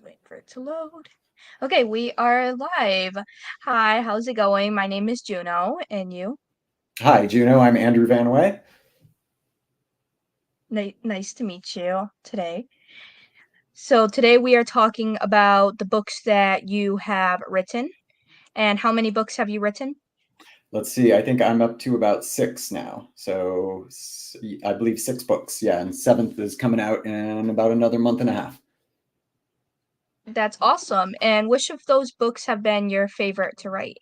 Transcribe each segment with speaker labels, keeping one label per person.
Speaker 1: Wait for it to load. Okay, we are live. Hi, how's it going? My name is Juno, and you?
Speaker 2: Hi, Juno. I'm Andrew Van Wey.
Speaker 1: Nice to meet you today. So, today we are talking about the books that you have written. And how many books have you written?
Speaker 2: Let's see. I think I'm up to about six now. I believe six books. Yeah, and seventh is coming out in about another month and a half.
Speaker 1: That's awesome. And which of those books have been your favorite to write?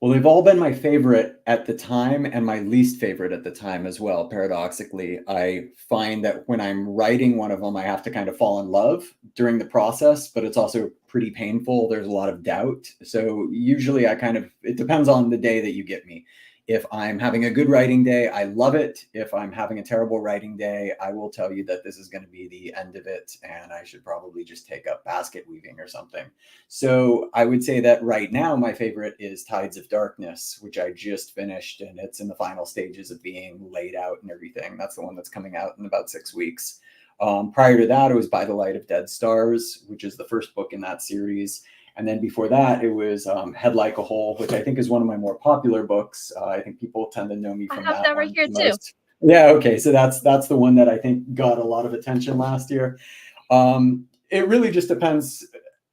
Speaker 2: Well, they've all been my favorite at the time and my least favorite at the time as well. Paradoxically, I find that when I'm writing one of them, I have to kind of fall in love during the process, but it's also pretty painful. There's a lot of doubt. So usually it depends on the day that you get me. If I'm having a good writing day, I love it. If I'm having a terrible writing day, I will tell you that this is going to be the end of it and I should probably just take up basket weaving or something. So I would say that right now, my favorite is Tides of Darkness, which I just finished, and it's in the final stages of being laid out and everything. That's the one that's coming out in about 6 weeks. Prior to that, it was By the Light of Dead Stars, which is the first book in that series. And then before that, it was Head Like a Hole, which I think is one of my more popular books. I think people tend to know me
Speaker 1: I
Speaker 2: from
Speaker 1: have
Speaker 2: that
Speaker 1: that right
Speaker 2: one
Speaker 1: here
Speaker 2: the
Speaker 1: too.
Speaker 2: most. Yeah, okay, so that's the one that I think got a lot of attention last year. It really just depends.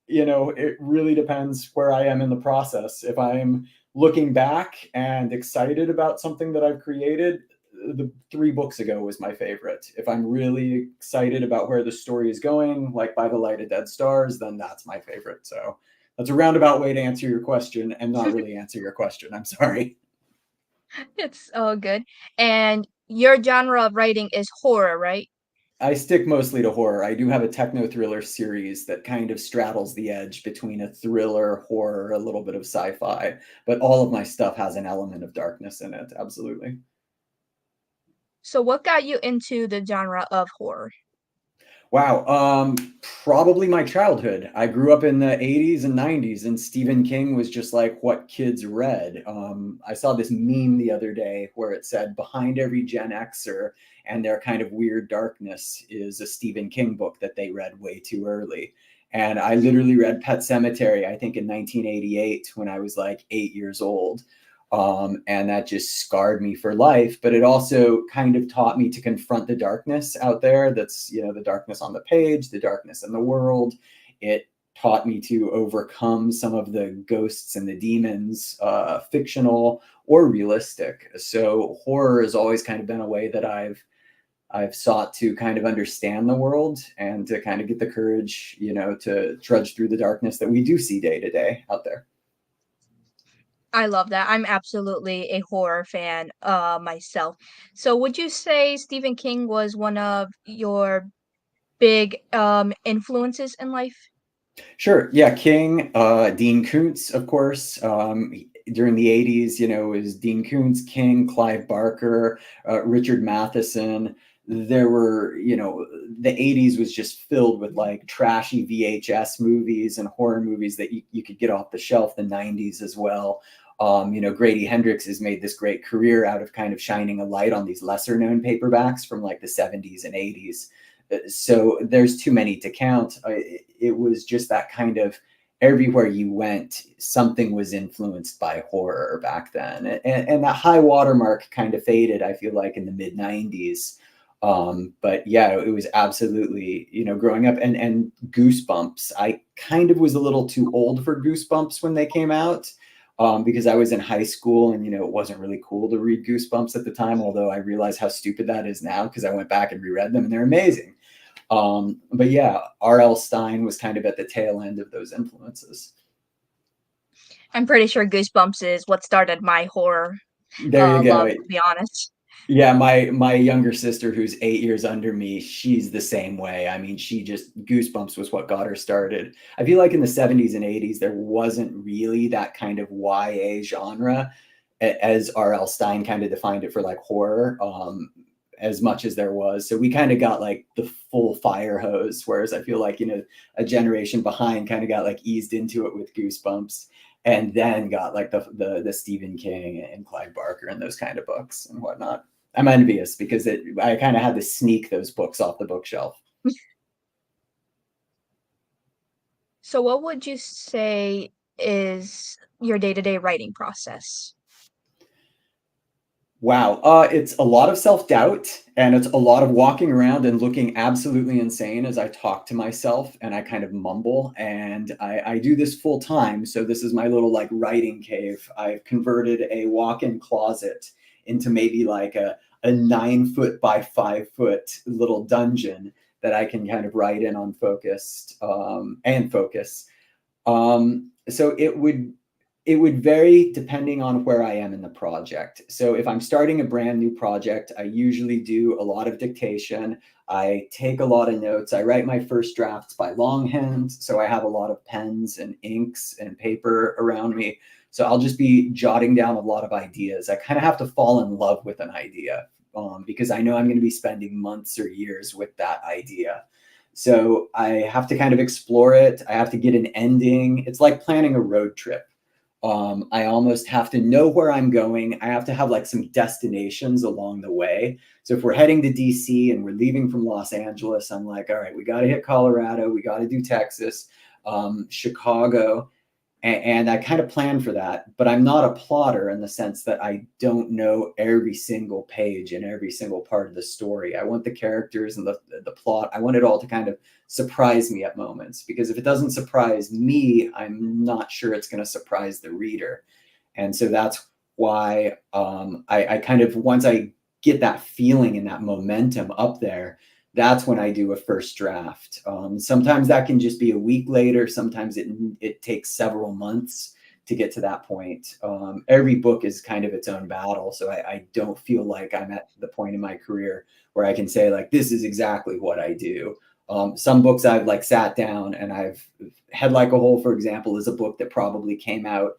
Speaker 2: It really depends where I am in the process. If I'm looking back and excited about something that I've created, the 3 books ago was my favorite. If I'm really excited about where the story is going, like By the Light of Dead Stars, then that's my favorite. So that's a roundabout way to answer your question and not really answer your question. I'm sorry.
Speaker 1: It's all good. And your genre of writing is horror, right?
Speaker 2: I stick mostly to horror. I do have a techno thriller series that kind of straddles the edge between a thriller, horror, a little bit of sci-fi, but all of my stuff has an element of darkness in it. Absolutely.
Speaker 1: So, what got you into the genre of horror?
Speaker 2: Wow. Probably my childhood. I grew up in the 80s and 90s, and Stephen King was just like what kids read. I saw this meme the other day where it said, behind every Gen Xer and their kind of weird darkness is a Stephen King book that they read way too early. And I literally read Pet Cemetery, I think in 1988 when I was like 8 years old. And that just scarred me for life. But it also kind of taught me to confront the darkness out there. That's, the darkness on the page, the darkness in the world. It taught me to overcome some of the ghosts and the demons, fictional or realistic. So horror has always kind of been a way that I've sought to kind of understand the world and to kind of get the courage, to trudge through the darkness that we do see day to day out there.
Speaker 1: I love that. I'm absolutely a horror fan myself. So would you say Stephen King was one of your big influences in life?
Speaker 2: Sure. Yeah, King, Dean Koontz, of course. During the 80s, it was Dean Koontz, King, Clive Barker, Richard Matheson. There were, the 80s was just filled with like trashy VHS movies and horror movies that you could get off the shelf, the 90s as well. Grady Hendrix has made this great career out of kind of shining a light on these lesser known paperbacks from like the 70s and 80s. So there's too many to count. It was just that kind of everywhere you went, something was influenced by horror back then. And that high watermark kind of faded, I feel like, in the mid 90s. But yeah, it was absolutely, growing up and Goosebumps. I kind of was a little too old for Goosebumps when they came out. Because I was in high school and it wasn't really cool to read Goosebumps at the time, although I realize how stupid that is now because I went back and reread them and they're amazing. But yeah, R.L. Stein was kind of at the tail end of those influences.
Speaker 1: I'm pretty sure Goosebumps is what started my horror
Speaker 2: There you
Speaker 1: love,
Speaker 2: go.
Speaker 1: to be honest.
Speaker 2: Yeah, my younger sister, who's 8 years under me, she's the same way. I mean, she just Goosebumps was what got her started. I feel like in the 70s and 80s, there wasn't really that kind of YA genre as R.L. Stein kind of defined it for like horror. As much as there was. So we kind of got like the full fire hose, whereas I feel like, a generation behind kind of got like eased into it with Goosebumps and then got like the Stephen King and Clive Barker and those kind of books and whatnot. I'm envious because I kind of had to sneak those books off the bookshelf.
Speaker 1: So what would you say is your day-to-day writing process?
Speaker 2: Wow. It's a lot of self-doubt and it's a lot of walking around and looking absolutely insane as I talk to myself and I kind of mumble. And I do this full time. So this is my little like writing cave. I've converted a walk-in closet into maybe like a 9 foot by 5 foot little dungeon that I can kind of write in on focused and focus. So it would vary depending on where I am in the project. So if I'm starting a brand new project, I usually do a lot of dictation. I take a lot of notes. I write my first drafts by longhand. So I have a lot of pens and inks and paper around me. So I'll just be jotting down a lot of ideas. I kind of have to fall in love with an idea because I know I'm going to be spending months or years with that idea. So I have to kind of explore it. I have to get an ending. It's like planning a road trip. I almost have to know where I'm going. I have to have like some destinations along the way. So if we're heading to DC and we're leaving from Los Angeles, I'm like, all right, we got to hit Colorado, we got to do Texas, Chicago, and I kind of plan for that, but I'm not a plotter in the sense that I don't know every single page and every single part of the story. I want the characters and the plot. I want it all to kind of surprise me at moments because if it doesn't surprise me, I'm not sure it's going to surprise the reader. And so that's why I kind of once I get that feeling and that momentum up there, that's when I do a first draft. Sometimes that can just be a week later. Sometimes it takes several months to get to that point. Every book is kind of its own battle, so I don't feel like I'm at the point in my career where I can say like this is exactly what I do. Some books I've like sat down and I've Head Like a Hole, for example, is a book that probably came out.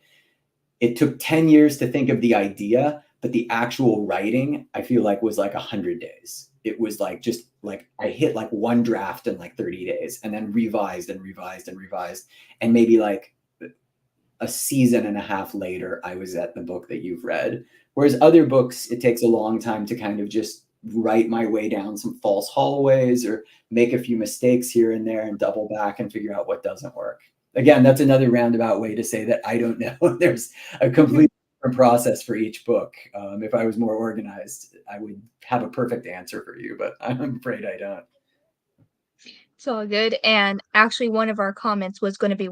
Speaker 2: It took 10 years to think of the idea, but the actual writing, I feel like was like 100 days. It was like just like I hit like one draft in like 30 days and then revised and revised and revised. And maybe like a season and a half later, I was at the book that you've read. Whereas other books, it takes a long time to kind of just write my way down some false hallways or make a few mistakes here and there and double back and figure out what doesn't work. Again, that's another roundabout way to say that I don't know. There's a complete different process for each book. If I was more organized, I would have a perfect answer for you, but I'm afraid I don't.
Speaker 1: It's all good. And actually, one of our comments was going to be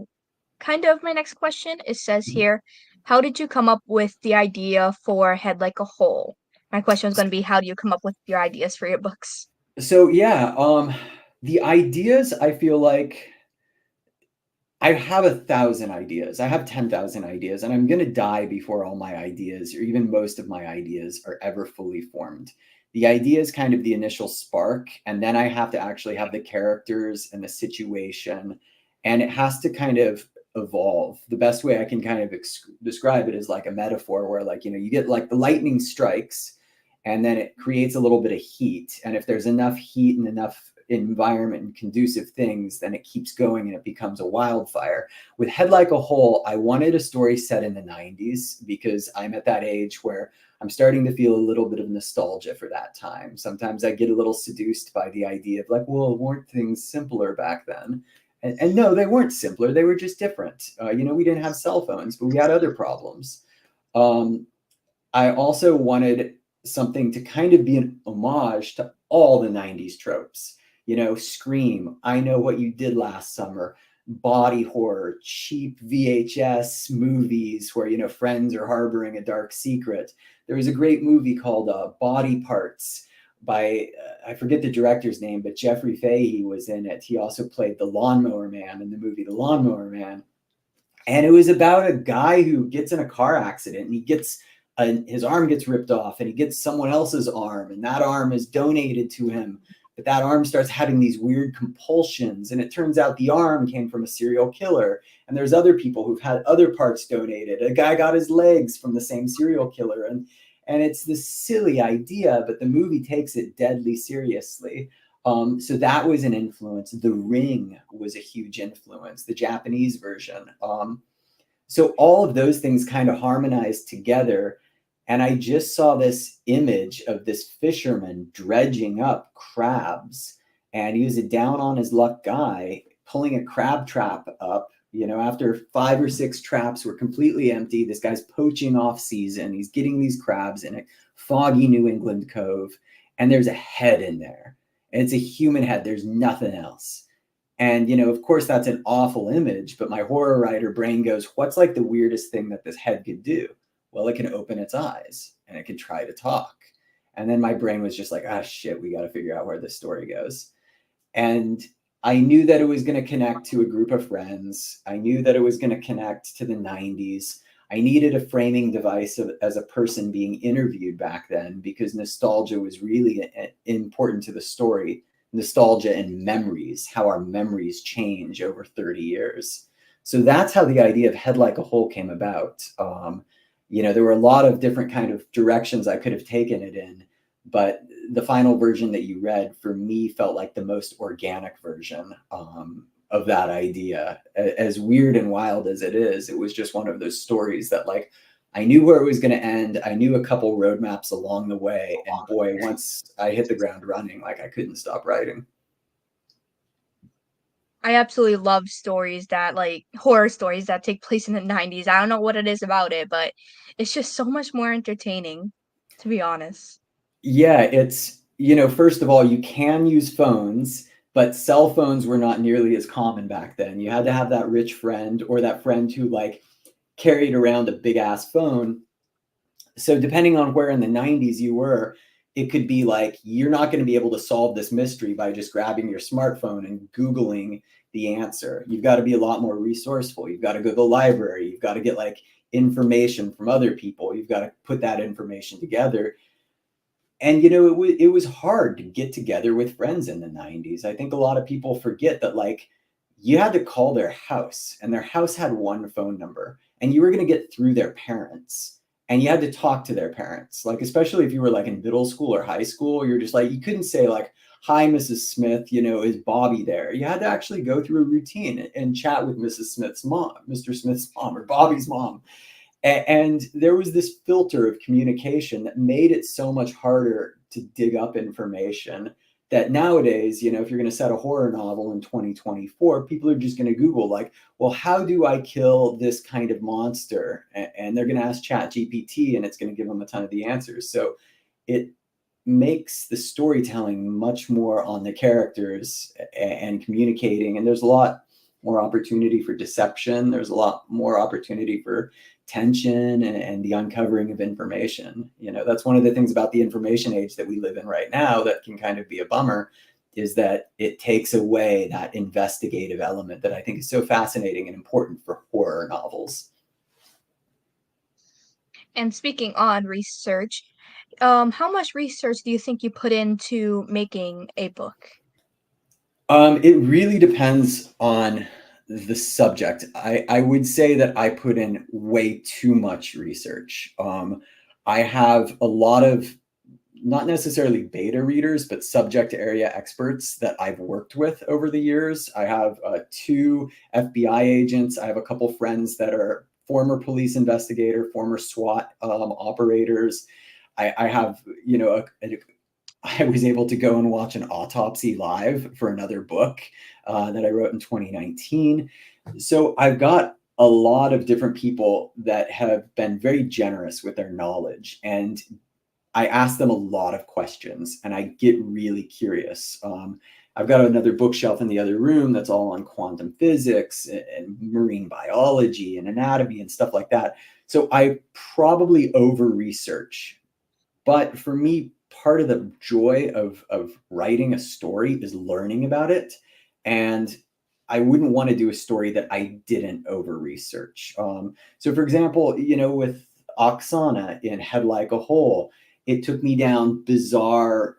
Speaker 1: kind of my next question. It says here, how did you come up with the idea for Head Like a Hole? My question was going to be, how do you come up with your ideas for your books?
Speaker 2: So yeah, the ideas I feel like I have 1,000 ideas. I have 10,000 ideas, and I'm going to die before all my ideas, or even most of my ideas, are ever fully formed. The idea is kind of the initial spark, and then I have to actually have the characters and the situation, and it has to kind of evolve. The best way I can kind of describe it is like a metaphor where, like, you get like the lightning strikes, and then it creates a little bit of heat. And if there's enough heat and enough environment and conducive things, then it keeps going and it becomes a wildfire. With Head Like a Hole, I wanted a story set in the 90s because I'm at that age where I'm starting to feel a little bit of nostalgia for that time. Sometimes I get a little seduced by the idea of like, well, weren't things simpler back then? And no, they weren't simpler. They were just different. We didn't have cell phones, but we had other problems. Um, I also wanted something to kind of be an homage to all the 90s tropes. Scream, I Know What You Did Last Summer, body horror, cheap VHS movies where, friends are harboring a dark secret. There was a great movie called Body Parts by, I forget the director's name, but Jeffrey Fahey was in it. He also played the Lawnmower Man in the movie The Lawnmower Man. And it was about a guy who gets in a car accident and his arm gets ripped off and he gets someone else's arm and that arm is donated to him. But that arm starts having these weird compulsions. And it turns out the arm came from a serial killer. And there's other people who've had other parts donated. A guy got his legs from the same serial killer. And it's this silly idea, but the movie takes it deadly seriously. So that was an influence. The Ring was a huge influence, the Japanese version. So all of those things kind of harmonized together. And I just saw this image of this fisherman dredging up crabs. And he was a down on his luck guy. pulling a crab trap up. After 5 or 6 traps were completely empty, this guy's poaching off season. He's getting these crabs in a foggy New England cove, and there's a head in there. And it's a human head. There's nothing else. And, of course, that's an awful image, but my horror writer brain goes, what's like the weirdest thing that this head could do? Well, it can open its eyes and it can try to talk. And then my brain was just like, ah, shit, we got to figure out where this story goes. And I knew that it was going to connect to a group of friends. I knew that it was going to connect to the 90s. I needed a framing device as a person being interviewed back then, because nostalgia was really important to the story. Nostalgia and memories, how our memories change over 30 years. So that's how the idea of Head Like a Hole came about. There were a lot of different kind of directions I could have taken it in, but the final version that you read for me felt like the most organic version of that idea. As weird and wild as it is, it was just one of those stories that, like, I knew where it was going to end. I knew a couple roadmaps along the way, and boy, once I hit the ground running, like, I couldn't stop writing.
Speaker 1: I absolutely love stories that like horror stories that take place in the 90s. I don't know what it is about it, but it's just so much more entertaining, to be honest.
Speaker 2: Yeah, it's, first of all, you can use phones, but cell phones were not nearly as common back then. You had to have that rich friend, or that friend who like carried around a big ass phone. So depending on where in the 90s you were, it could be like, you're not going to be able to solve this mystery by just grabbing your smartphone and Googling the answer. You've got to be a lot more resourceful. You've got to go to the library. You've got to get like information from other people. You've got to put that information together. And it was hard to get together with friends in the 90s. I think a lot of people forget that, like, you had to call their house, and their house had one phone number, and you were going to get through their parents, and you had to talk to their parents. Like, especially if you were like in middle school or high school, you're just like, you couldn't say like, hi, Mrs. Smith, is Bobby there? You had to actually go through a routine and chat with Mrs. Smith's mom, Mr. Smith's mom, or Bobby's mom. And there was this filter of communication that made it so much harder to dig up information, that nowadays, if you're going to set a horror novel in 2024, people are just going to Google, like, well, how do I kill this kind of monster? And they're going to ask Chat GPT, and it's going to give them a ton of the answers. So it makes the storytelling much more on the characters and communicating. And there's a lot more opportunity for deception. There's a lot more opportunity for tension and the uncovering of information. That's one of the things about the information age that we live in right now that can kind of be a bummer, is that it takes away that investigative element that I think is so fascinating and important for horror novels.
Speaker 1: And speaking on research, how much research do you think you put into making a book?
Speaker 2: It really depends on the subject. I would say that I put in way too much research. I have a lot of, not necessarily beta readers, but subject area experts that I've worked with over the years. I have 2 FBI agents. I have a couple friends that are former police investigator, former SWAT operators. I have, I was able to go and watch an autopsy live for another book that I wrote in 2019. So I've got a lot of different people that have been very generous with their knowledge, and I ask them a lot of questions, and I get really curious. I've got another bookshelf in the other room that's all on quantum physics and marine biology and anatomy and stuff like that. So I probably over research. But for me, part of the joy of writing a story is learning about it. And I wouldn't want to do a story that I didn't over research. So, for example, with Oksana in Head Like a Hole, it took me down bizarre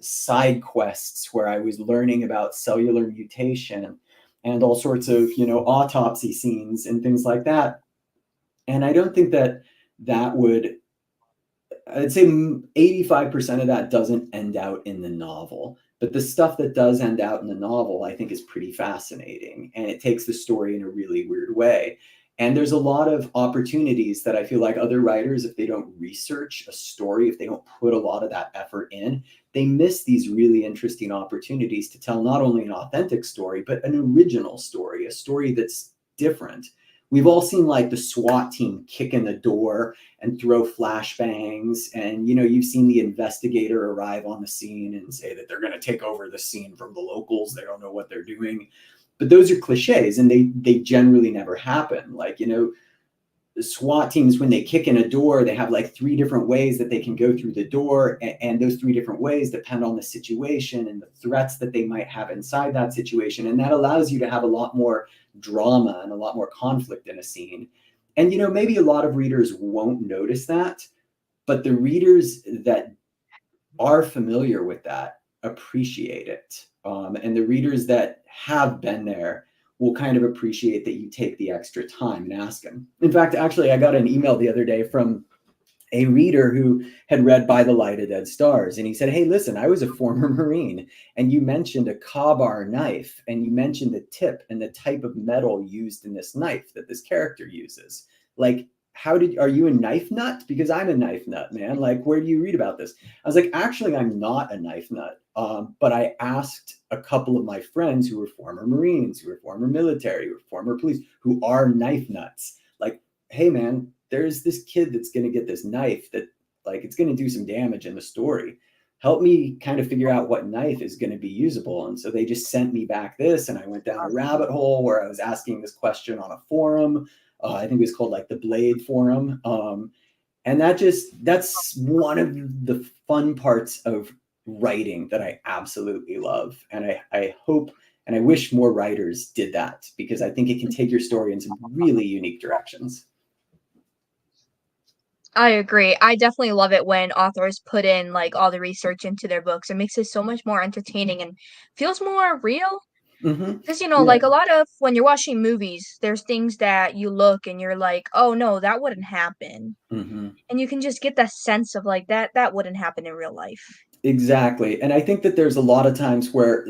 Speaker 2: side quests where I was learning about cellular mutation and all sorts of, autopsy scenes and things like that. And I don't think that that would, I'd say 85% of that doesn't end out in the novel. But the stuff that does end out in the novel, I think, is pretty fascinating. And it takes the story in a really weird way. And there's a lot of opportunities that I feel like other writers, if they don't research a story, if they don't put a lot of that effort in, they miss these really interesting opportunities to tell not only an authentic story, but an original story, a story that's different. We've all seen like the SWAT team kick in the door and throw flashbangs. And, you know, you've seen the investigator arrive on the scene and say that they're going to take over the scene from the locals. They don't know what they're doing. But those are cliches, and they generally never happen. Like, you know, the SWAT teams, when they kick in a door, they have like 3 different ways that they can go through the door. And those 3 different ways depend on the situation and the threats that they might have inside that situation. And that allows you to have a lot more drama and a lot more conflict in a scene. And, you know, maybe a lot of readers won't notice that, but the readers that are familiar with that appreciate it. And the readers that have been there will kind of appreciate that you take the extra time and ask them. In fact, actually, I got an email the other day from a reader who had read By the Light of Dead Stars. And he said, hey, listen, I was a former Marine, and you mentioned a Kabar knife, and you mentioned the tip and the type of metal used in this knife that this character uses. Like, are you a knife nut? Because I'm a knife nut, man. Like, where do you read about this? I was like, actually, I'm not a knife nut. But I asked a couple of my friends who were former Marines, who were former military, who were former police, who are knife nuts. Like, hey, man, there's this kid that's going to get this knife that, like, it's going to do some damage in the story. Help me kind of figure out what knife is going to be usable. And so they just sent me back this, and I went down a rabbit hole where I was asking this question on a forum. I think it was called like the Blade Forum. And that's one of the fun parts of writing that I absolutely love. And I hope and I wish more writers did that, because I think it can take your story in some really unique directions.
Speaker 1: I agree. I definitely love it when authors put in like all the research into their books. It makes it so much more entertaining and feels more real.
Speaker 2: Mm-hmm.
Speaker 1: Because, you know,
Speaker 2: Yeah.
Speaker 1: like a lot of when you're watching movies, there's things that you look and you're like, oh no, that wouldn't happen.
Speaker 2: Mm-hmm.
Speaker 1: And you can just get that sense of like that wouldn't happen in real life.
Speaker 2: Exactly. And I think that there's a lot of times where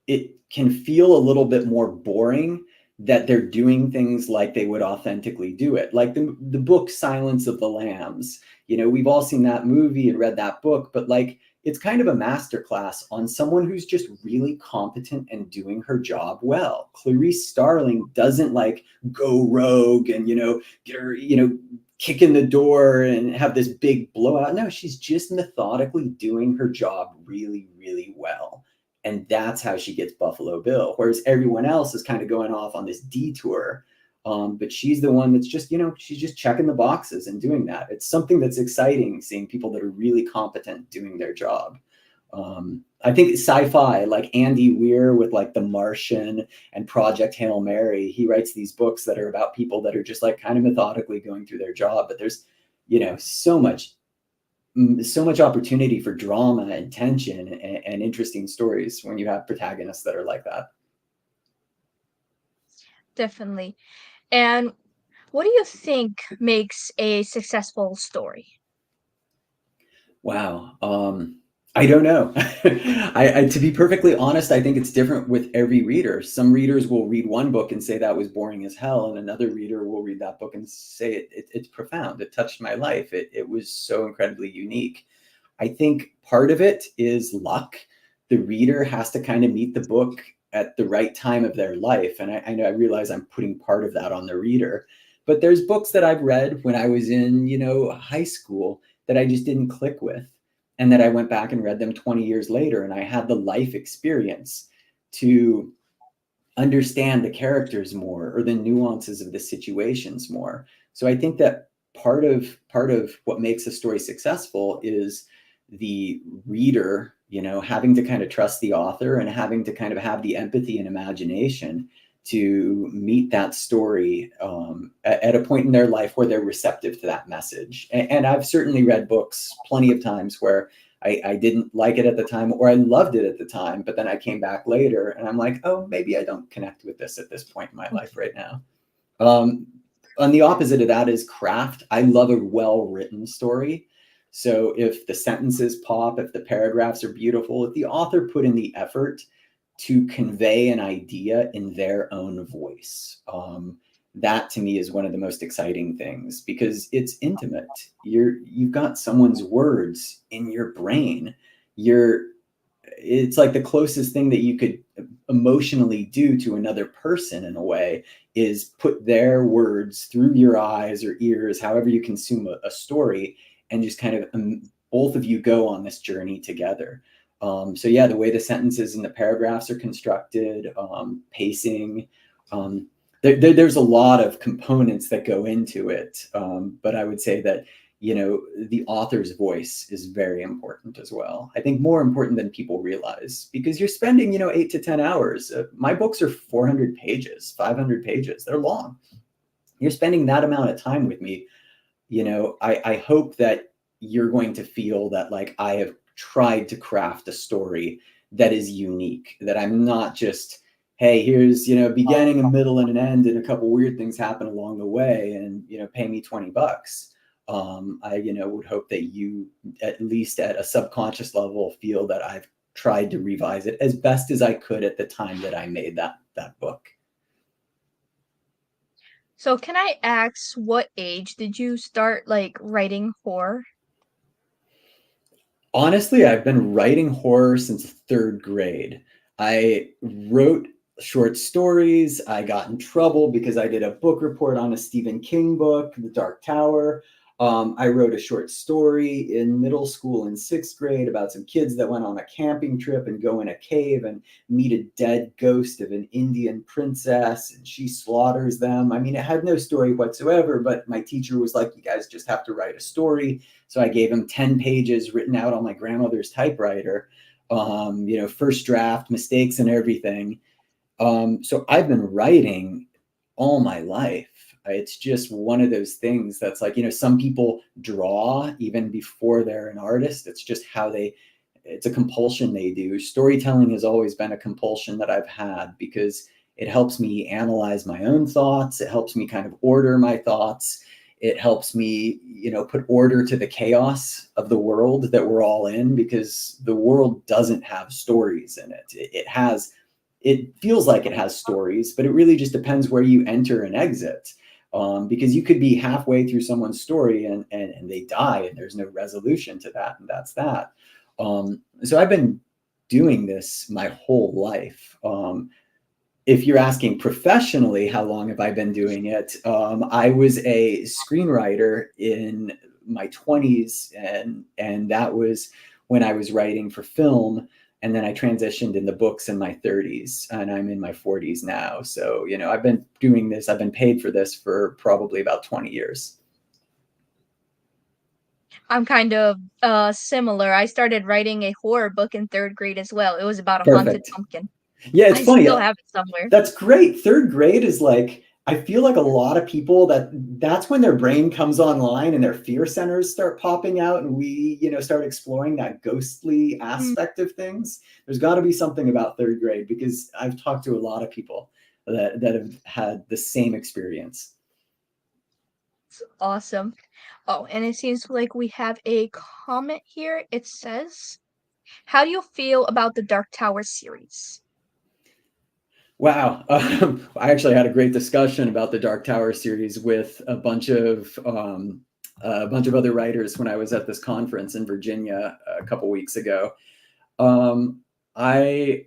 Speaker 2: it can feel a little bit more boring that they're doing things like they would authentically do it. Like the book Silence of the Lambs. You know, we've all seen that movie and read that book, but like it's kind of a masterclass on someone who's just really competent and doing her job well. Clarice Starling doesn't like go rogue and, you know, get her, you know, kick in the door and have this big blowout. No, she's just methodically doing her job really, really well. And that's how she gets Buffalo Bill. Whereas everyone else is kind of going off on this detour. But she's the one that's just, you know, she's just checking the boxes and doing that. It's something that's exciting, seeing people that are really competent doing their job. I think sci-fi, like Andy Weir with like The Martian and Project Hail Mary, he writes these books that are about people that are just like kind of methodically going through their job. But there's, you know, so much opportunity for drama and tension and interesting stories when you have protagonists that are like that.
Speaker 1: Definitely. And what do you think makes a successful story?
Speaker 2: Wow. I don't know. To be perfectly honest, I think it's different with every reader. Some readers will read one book and say that was boring as hell, and another reader will read that book and say it's profound. It touched my life. It was so incredibly unique. I think part of it is luck. The reader has to kind of meet the book at the right time of their life. And I know I realize I'm putting part of that on the reader. But there's books that I've read when I was in, you know, high school that I just didn't click with. And that I went back and read them 20 years later. And I had the life experience to understand the characters more or the nuances of the situations more. So I think that part of what makes a story successful is the reader, you know, having to kind of trust the author and having to kind of have the empathy and imagination to meet that story at a point in their life where they're receptive to that message. And I've certainly read books plenty of times where I didn't like it at the time, or I loved it at the time, but then I came back later and I'm like, oh, maybe I don't connect with this at this point in my life right now. Um, on the opposite of that is craft. I love a well-written story. So if the sentences pop, if the paragraphs are beautiful, if the author put in the effort to convey an idea in their own voice, that to me is one of the most exciting things because it's intimate. You've got someone's words in your brain. You're It's like the closest thing that you could emotionally do to another person in a way is put their words through your eyes or ears, however you consume a story, and just kind of both of you go on this journey together. So yeah, the way the sentences and the paragraphs are constructed, pacing, there's a lot of components that go into it. But I would say that the author's voice is very important as well. I think more important than people realize because you're spending 8 to 10 hours. My books are 400 pages, 500 pages. They're long. You're spending that amount of time with me. I hope that you're going to feel that like I have tried to craft a story that is unique, that I'm not just, hey, here's beginning, a middle, and an end, and a couple weird things happen along the way, and pay me $20. I would hope that you, at least at a subconscious level, feel that I've tried to revise it as best as I could at the time that I made that book.
Speaker 1: So can I ask what age did you start like writing horror?
Speaker 2: Honestly, I've been writing horror since third grade. I wrote short stories. I got in trouble because I did a book report on a Stephen King book, The Dark Tower. I wrote a short story in middle school in sixth grade about some kids that went on a camping trip and go in a cave and meet a dead ghost of an Indian princess, and she slaughters them. I mean, it had no story whatsoever, but my teacher was like, you guys just have to write a story. So I gave him 10 pages written out on my grandmother's typewriter, first draft, mistakes and everything. So I've been writing all my life. It's just one of those things that's like, some people draw even before they're an artist. It's just it's a compulsion they do. Storytelling has always been a compulsion that I've had because it helps me analyze my own thoughts. It helps me kind of order my thoughts. It helps me, put order to the chaos of the world that we're all in because the world doesn't have stories in it. It feels like it has stories, but it really just depends where you enter and exit. Because you could be halfway through someone's story and they die and there's no resolution to that, and that's that. So I've been doing this my whole life. If you're asking professionally, how long have I been doing it? I was a screenwriter in my 20s, and that was when I was writing for film. And then I transitioned into books in my 30s, and I'm in my 40s now. So, I've been doing this, I've been paid for this for probably about 20 years.
Speaker 1: I'm kind of similar. I started writing a horror book in third grade as well. It was about a haunted
Speaker 2: Perfect.
Speaker 1: pumpkin.
Speaker 2: Yeah, it's
Speaker 1: I
Speaker 2: funny.
Speaker 1: still have it somewhere.
Speaker 2: That's great. Third grade is like, I feel like a lot of people that's when their brain comes online and their fear centers start popping out, and we, start exploring that ghostly
Speaker 1: Mm,
Speaker 2: aspect of things. There's got to be something about third grade because I've talked to a lot of people that have had the same experience.
Speaker 1: it's awesome. Oh, and it seems like we have a comment here. It says, "How do you feel about the Dark Tower series?"
Speaker 2: Wow. I actually had a great discussion about the Dark Tower series with a bunch of other writers when I was at this conference in Virginia a couple weeks ago. Um, I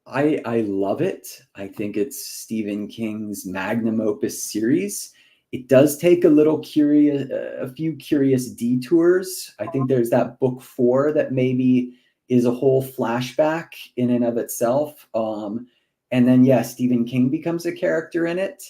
Speaker 2: I love it. I think it's Stephen King's magnum opus series. It does take a few curious detours. I think there's that book 4 that maybe is a whole flashback in and of itself. And then yeah, Stephen King becomes a character in it.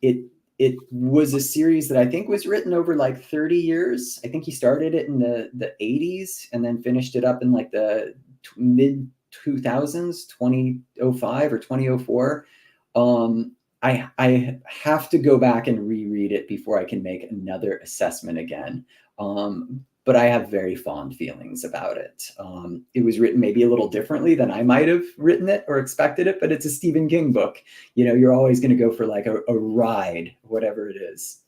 Speaker 2: It it was a series that I think was written over like 30 years. I think he started it in the 80s and then finished it up in like the mid 2000s, 2005 or 2004. I have to go back and reread it before I can make another assessment again. But I have very fond feelings about it. It was written maybe a little differently than I might have written it or expected it, but it's a Stephen King book. You're always going to go for like a ride, whatever it is.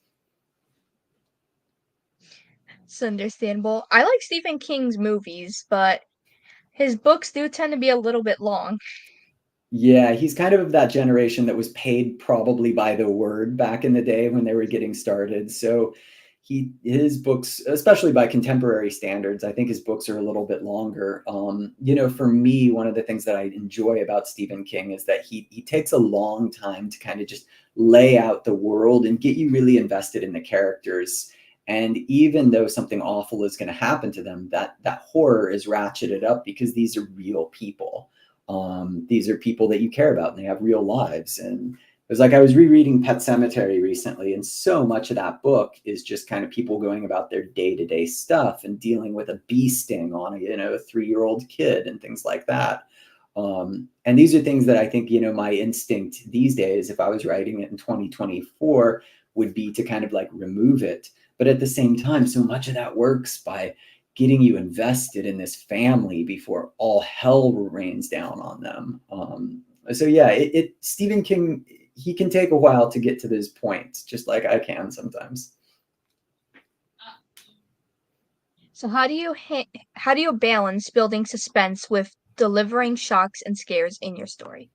Speaker 1: It's understandable. I like Stephen King's movies, but his books do tend to be a little bit long.
Speaker 2: Yeah, he's kind of that generation that was paid probably by the word back in the day when they were getting started. So his books, especially by contemporary standards, I think his books are a little bit longer. For me, one of the things that I enjoy about Stephen King is that he takes a long time to kind of just lay out the world and get you really invested in the characters. And even though something awful is going to happen to them, that horror is ratcheted up because these are real people. These are people that you care about and they have real lives. And it was like I was rereading Pet Cemetery recently, and so much of that book is just kind of people going about their day-to-day stuff and dealing with a bee sting on a 3-year-old kid and things like that. And these are things that I think, my instinct these days, if I was writing it in 2024, would be to kind of like remove it. But at the same time, so much of that works by getting you invested in this family before all hell rains down on them. So yeah, Stephen King, he can take a while to get to this point, just like I can sometimes.
Speaker 1: So how do you balance building suspense with delivering shocks and scares in your story?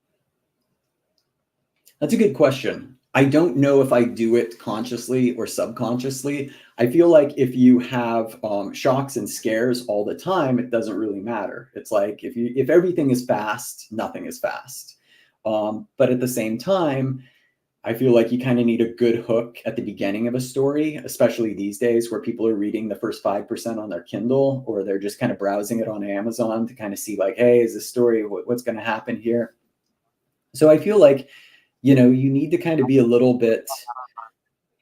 Speaker 2: That's a good question. I don't know if I do it consciously or subconsciously. I feel like if you have shocks and scares all the time, it doesn't really matter. It's like if everything is fast, nothing is fast. But at the same time, I feel like you kind of need a good hook at the beginning of a story, especially these days where people are reading the first 5% on their Kindle, or they're just kind of browsing it on Amazon to kind of see like, hey, is this story, what's going to happen here? So I feel like, you need to kind of be a little bit,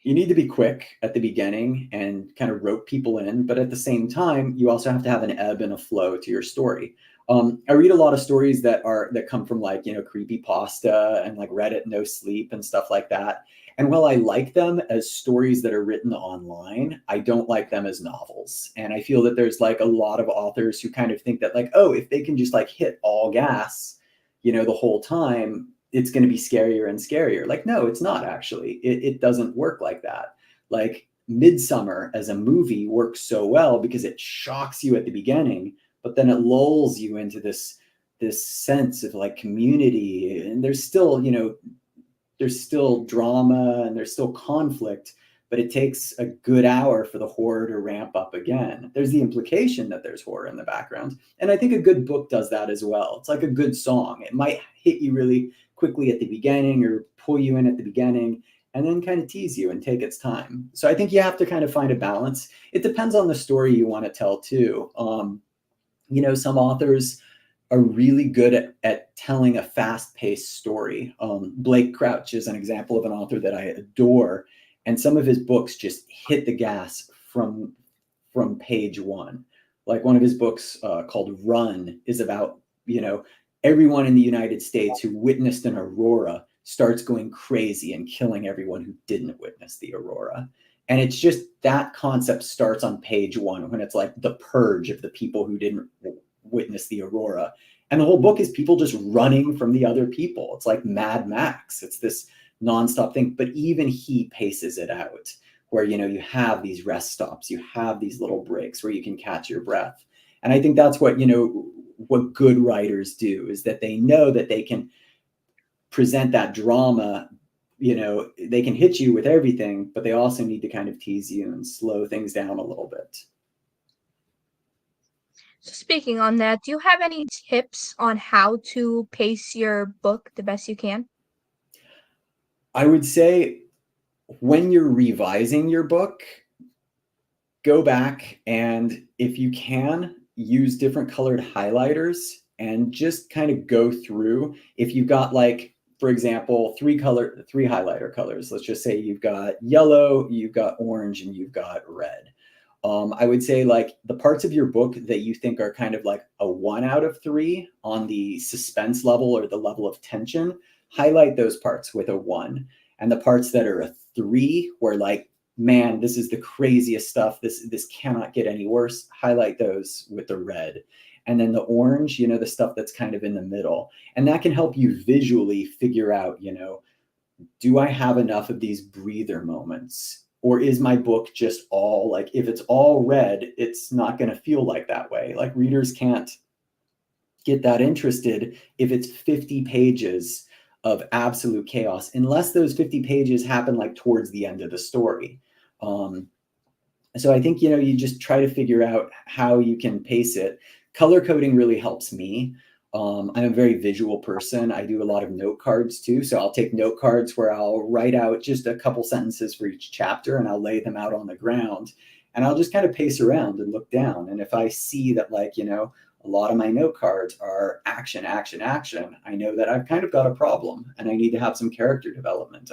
Speaker 2: you need to be quick at the beginning and kind of rope people in, but at the same time, you also have to have an ebb and a flow to your story. I read a lot of stories that come from like creepy pasta and like Reddit no sleep and stuff like that. And while I like them as stories that are written online, I don't like them as novels. And I feel that there's like a lot of authors who kind of think that like, oh, if they can just like hit all gas, the whole time, it's going to be scarier and scarier. Like, no, it's not actually. It doesn't work like that. Like Midsummer as a movie works so well because it shocks you at the beginning, but then it lulls you into this sense of like community. And there's still drama and there's still conflict, but it takes a good hour for the horror to ramp up again. There's the implication that there's horror in the background. And I think a good book does that as well. It's like a good song. It might hit you really quickly at the beginning or pull you in at the beginning and then kind of tease you and take its time. So I think you have to kind of find a balance. It depends on the story you want to tell too. Some authors are really good at telling a fast-paced story. Blake Crouch is an example of an author that I adore, and some of his books just hit the gas from page one. Like one of his books called Run is about everyone in the United States who witnessed an aurora starts going crazy and killing everyone who didn't witness the aurora. And it's just that concept starts on page one when it's like the purge of the people who didn't witness the aurora. And the whole book is people just running from the other people. It's like Mad Max. It's this nonstop thing. But even he paces it out where, you have these rest stops, you have these little breaks where you can catch your breath. And I think that's what good writers do, is that they know that they can present that drama. They can hit you with everything, but they also need to kind of tease you and slow things down a little bit.
Speaker 1: So speaking on that, do you have any tips on how to pace your book the best you can?
Speaker 2: I would say when you're revising your book, go back and if you can, use different colored highlighters and just kind of go through. If you've got like, for example, three highlighter colors, let's just say you've got yellow, you've got orange, and you've got red. I would say like the parts of your book that you think are kind of like a 1 out of 3 on the suspense level or the level of tension, highlight those parts with a 1. And the parts that are a 3, where like, man, this is the craziest stuff, this cannot get any worse, highlight those with the red. And then the orange, the stuff that's kind of in the middle. And that can help you visually figure out, do I have enough of these breather moments? Or is my book just all like, if it's all red, it's not going to feel like that way. Like readers can't get that interested if it's 50 pages of absolute chaos, unless those 50 pages happen like towards the end of the story. Um, so I think, you just try to figure out how you can pace it. Color coding really helps me. I'm a very visual person. I do a lot of note cards too. So I'll take note cards where I'll write out just a couple sentences for each chapter and I'll lay them out on the ground and I'll just kind of pace around and look down. And if I see that, like, a lot of my note cards are action, action, action, I know that I've kind of got a problem and I need to have some character development.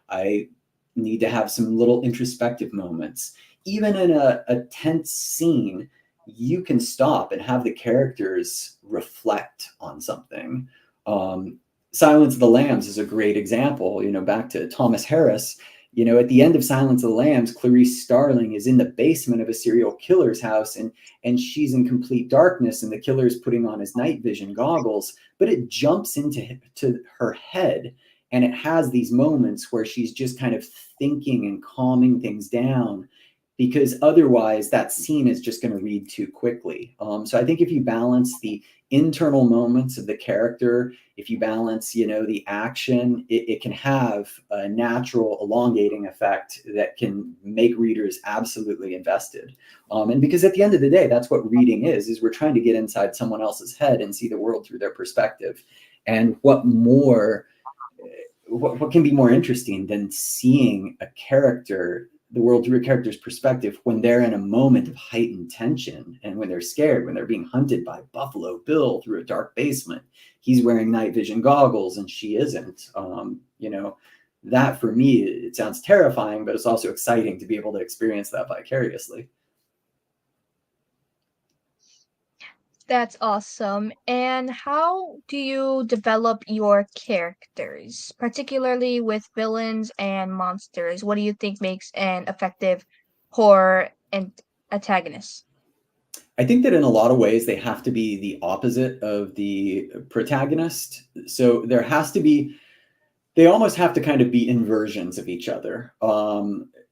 Speaker 2: I need to have some little introspective moments. Even in a tense scene, you can stop and have the characters reflect on something. Silence of the Lambs is a great example. Back to Thomas Harris. At the end of Silence of the Lambs, Clarice Starling is in the basement of a serial killer's house, and she's in complete darkness, and the killer's putting on his night vision goggles. But it jumps to her head, and it has these moments where she's just kind of thinking and calming things down, because otherwise that scene is just going to read too quickly. So I think if you balance the internal moments of the character, if you balance, the action, it can have a natural elongating effect that can make readers absolutely invested. And because at the end of the day, that's what reading is we're trying to get inside someone else's head and see the world through their perspective. And what can be more interesting than seeing the world through a character's perspective when they're in a moment of heightened tension and when they're scared, when they're being hunted by Buffalo Bill through a dark basement. He's wearing night vision goggles and she isn't. That for me, it sounds terrifying, but it's also exciting to be able to experience that vicariously.
Speaker 1: That's awesome. And how do you develop your characters, particularly with villains and monsters? What do you think makes an effective horror and antagonist?
Speaker 2: I think that in a lot of ways they have to be the opposite of the protagonist. So they almost have to kind of be inversions of each other.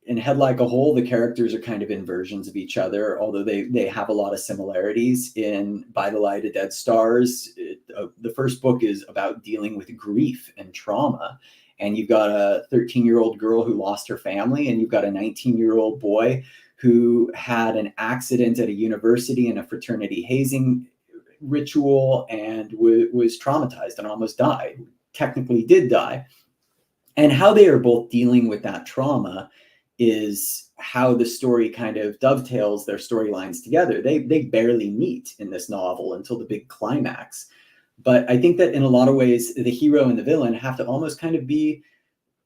Speaker 2: In Head Like a Hole, the characters are kind of inversions of each other, although they have a lot of similarities. In By the Light of Dead Stars, the first book is about dealing with grief and trauma. And you've got a 13-year-old girl who lost her family, and you've got a 19-year-old boy who had an accident at a university in a fraternity hazing ritual and was traumatized and almost died. Technically did die. And how they are both dealing with that trauma is how the story kind of dovetails their storylines together. They barely meet in this novel until the big climax. But I think that in a lot of ways, the hero and the villain have to almost kind of be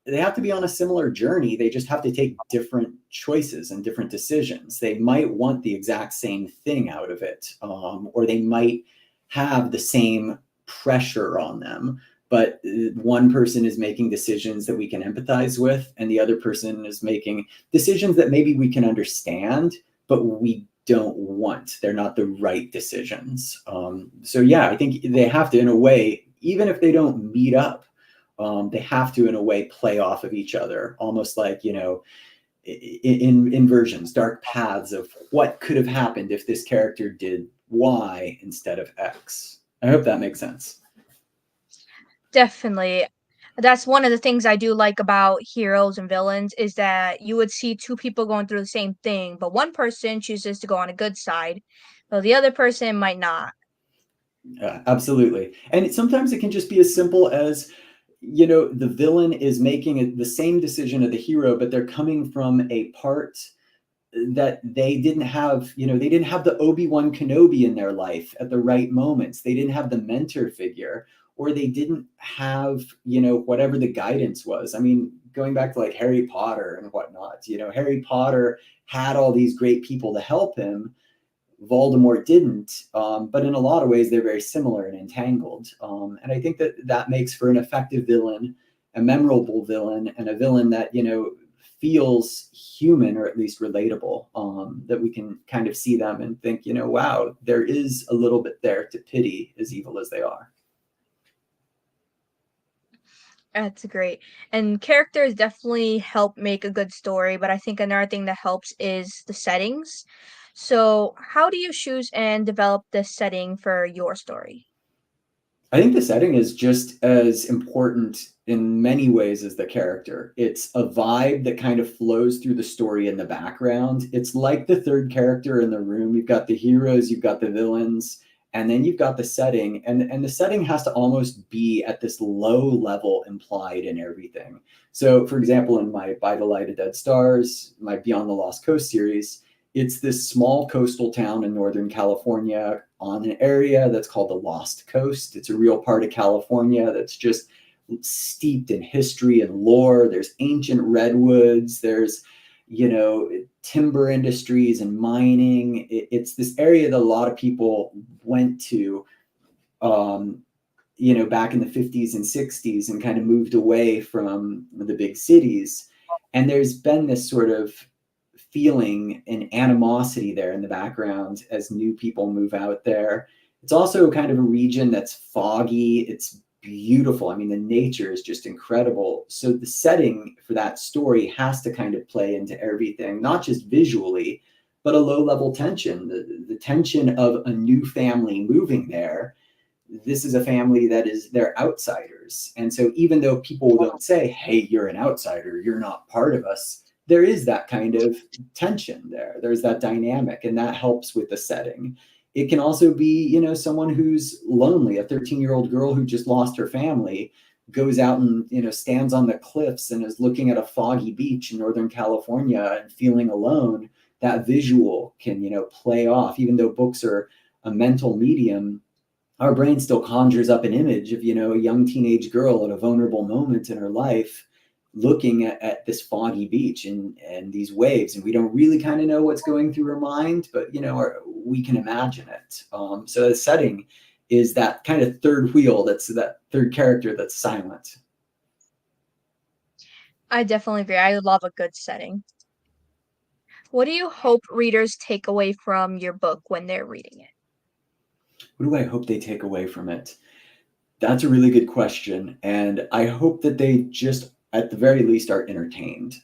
Speaker 2: they have to be on a similar journey. They just have to take different choices and different decisions. They might want the exact same thing out of it, or they might have the same pressure on them. But one person is making decisions that we can empathize with, and the other person is making decisions that maybe we can understand, but we don't want. They're not the right decisions. So yeah, I think they have to, in a way, even if they don't meet up, they have to, in a way, play off of each other, almost like, in inversions, dark paths of what could have happened if this character did Y instead of X. I hope that makes sense.
Speaker 1: Definitely. That's one of the things I do like about heroes and villains is that you would see two people going through the same thing, but one person chooses to go on a good side, while the other person might not.
Speaker 2: Absolutely. And sometimes it can just be as simple as, the villain is making the same decision of the hero, but they're coming from a part that they didn't have the Obi-Wan Kenobi in their life at the right moments. They didn't have the mentor figure, or they didn't have, whatever the guidance was. I mean, going back to like Harry Potter and whatnot, Harry Potter had all these great people to help him. Voldemort didn't, but in a lot of ways they're very similar and entangled. And I think that makes for an effective villain, a memorable villain, and a villain that feels human, or at least relatable. That we can kind of see them and think, wow, there is a little bit there to pity, as evil as they are.
Speaker 1: That's great. And characters definitely help make a good story, but I think another thing that helps is the settings. So, how do you choose and develop the setting for your story?
Speaker 2: I think the setting is just as important in many ways as the character. It's a vibe that kind of flows through the story in the background. It's like the third character in the room. You've got the heroes, you've got the villains, and then you've got the setting. And the setting has to almost be at this low level implied in everything. So, for example, in my By the Light of Dead Stars, my Beyond the Lost Coast series, it's this small coastal town in Northern California on an area that's called the Lost Coast. It's a real part of California that's just steeped in history and lore. There's ancient redwoods, there's, you know, timber industries and mining. It's this area that a lot of people went to, um, you know, back in the 50s and 60s and kind of moved away from the big cities. And there's been this sort of feeling and animosity there in the background as new people move out there. It's also kind of a region that's foggy. It's beautiful. I mean, the nature is just incredible. So the setting for that story has to kind of play into everything, not just visually, but a low level tension, the tension of a new family moving there. This is a family that is, they're outsiders. And so even though people don't say, hey, you're an outsider, you're not part of us, there is that kind of tension there. There's that dynamic, and that helps with the setting. It can also be, you know, someone who's lonely, a 13-year-old girl who just lost her family, goes out and, you know, stands on the cliffs and is looking at a foggy beach in Northern California and feeling alone. That visual can, you know, play off. Even though books are a mental medium, our brain still conjures up an image of, you know, a young teenage girl at a vulnerable moment in her life looking at this foggy beach and these waves, and we don't really kind of know what's going through her mind, but you know, we can imagine it. So the setting is that kind of third wheel, that's that third character that's silent.
Speaker 1: I definitely agree. I love a good setting. What do you hope readers take away from your book when they're reading it?
Speaker 2: What do I hope they take away from it? That's a really good question. And I hope that they just, at the very least, are entertained.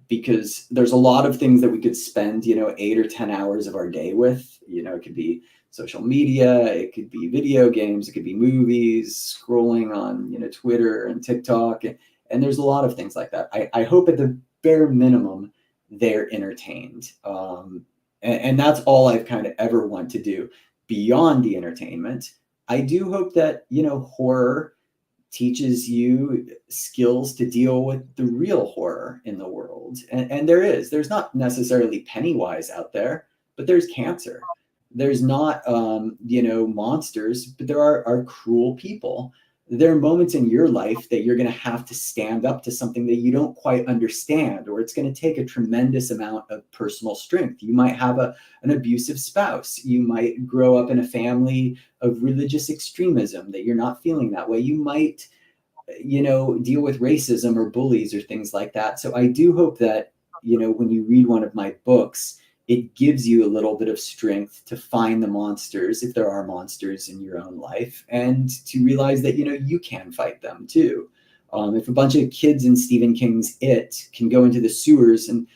Speaker 2: Because there's a lot of things that we could spend, you know, 8 or 10 hours of our day with. You know, it could be social media, it could be video games, it could be movies, scrolling on, you know, Twitter and TikTok. And there's a lot of things like that. I hope at the bare minimum, they're entertained. And that's all I've kind of ever want to do beyond the entertainment. I do hope that, you know, horror teaches you skills to deal with the real horror in the world. And there's not necessarily Pennywise out there, but there's cancer. There's not, you know, monsters, but there are cruel people. There are moments in your life that you're going to have to stand up to something that you don't quite understand, or it's going to take a tremendous amount of personal strength. You might have an abusive spouse. You might grow up in a family of religious extremism that you're not feeling that way. You might, you know, deal with racism or bullies or things like that. So I do hope that, you know, when you read one of my books, it gives you a little bit of strength to find the monsters, if there are monsters in your own life, and to realize that, you know, you can fight them too. If a bunch of kids in Stephen King's It can go into the sewers and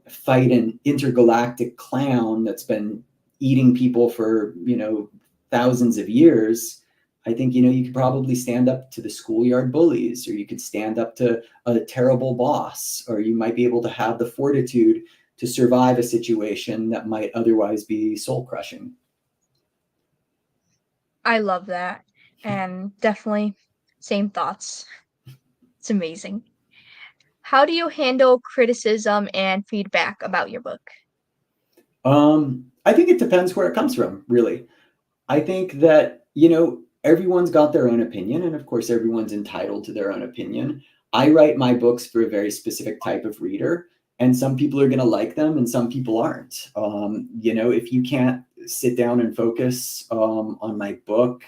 Speaker 2: fight an intergalactic clown that's been eating people for, you know, thousands of years, I think, you know, you could probably stand up to the schoolyard bullies, or you could stand up to a terrible boss, or you might be able to have the fortitude to survive a situation that might otherwise be soul crushing.
Speaker 1: I love that. And definitely same thoughts. It's amazing. How do you handle criticism and feedback about your book?
Speaker 2: I think it depends where it comes from, really. I think that, you know, everyone's got their own opinion, and of course, everyone's entitled to their own opinion. I write my books for a very specific type of reader, and some people are going to like them, and some people aren't. You know, if you can't sit down and focus on my book,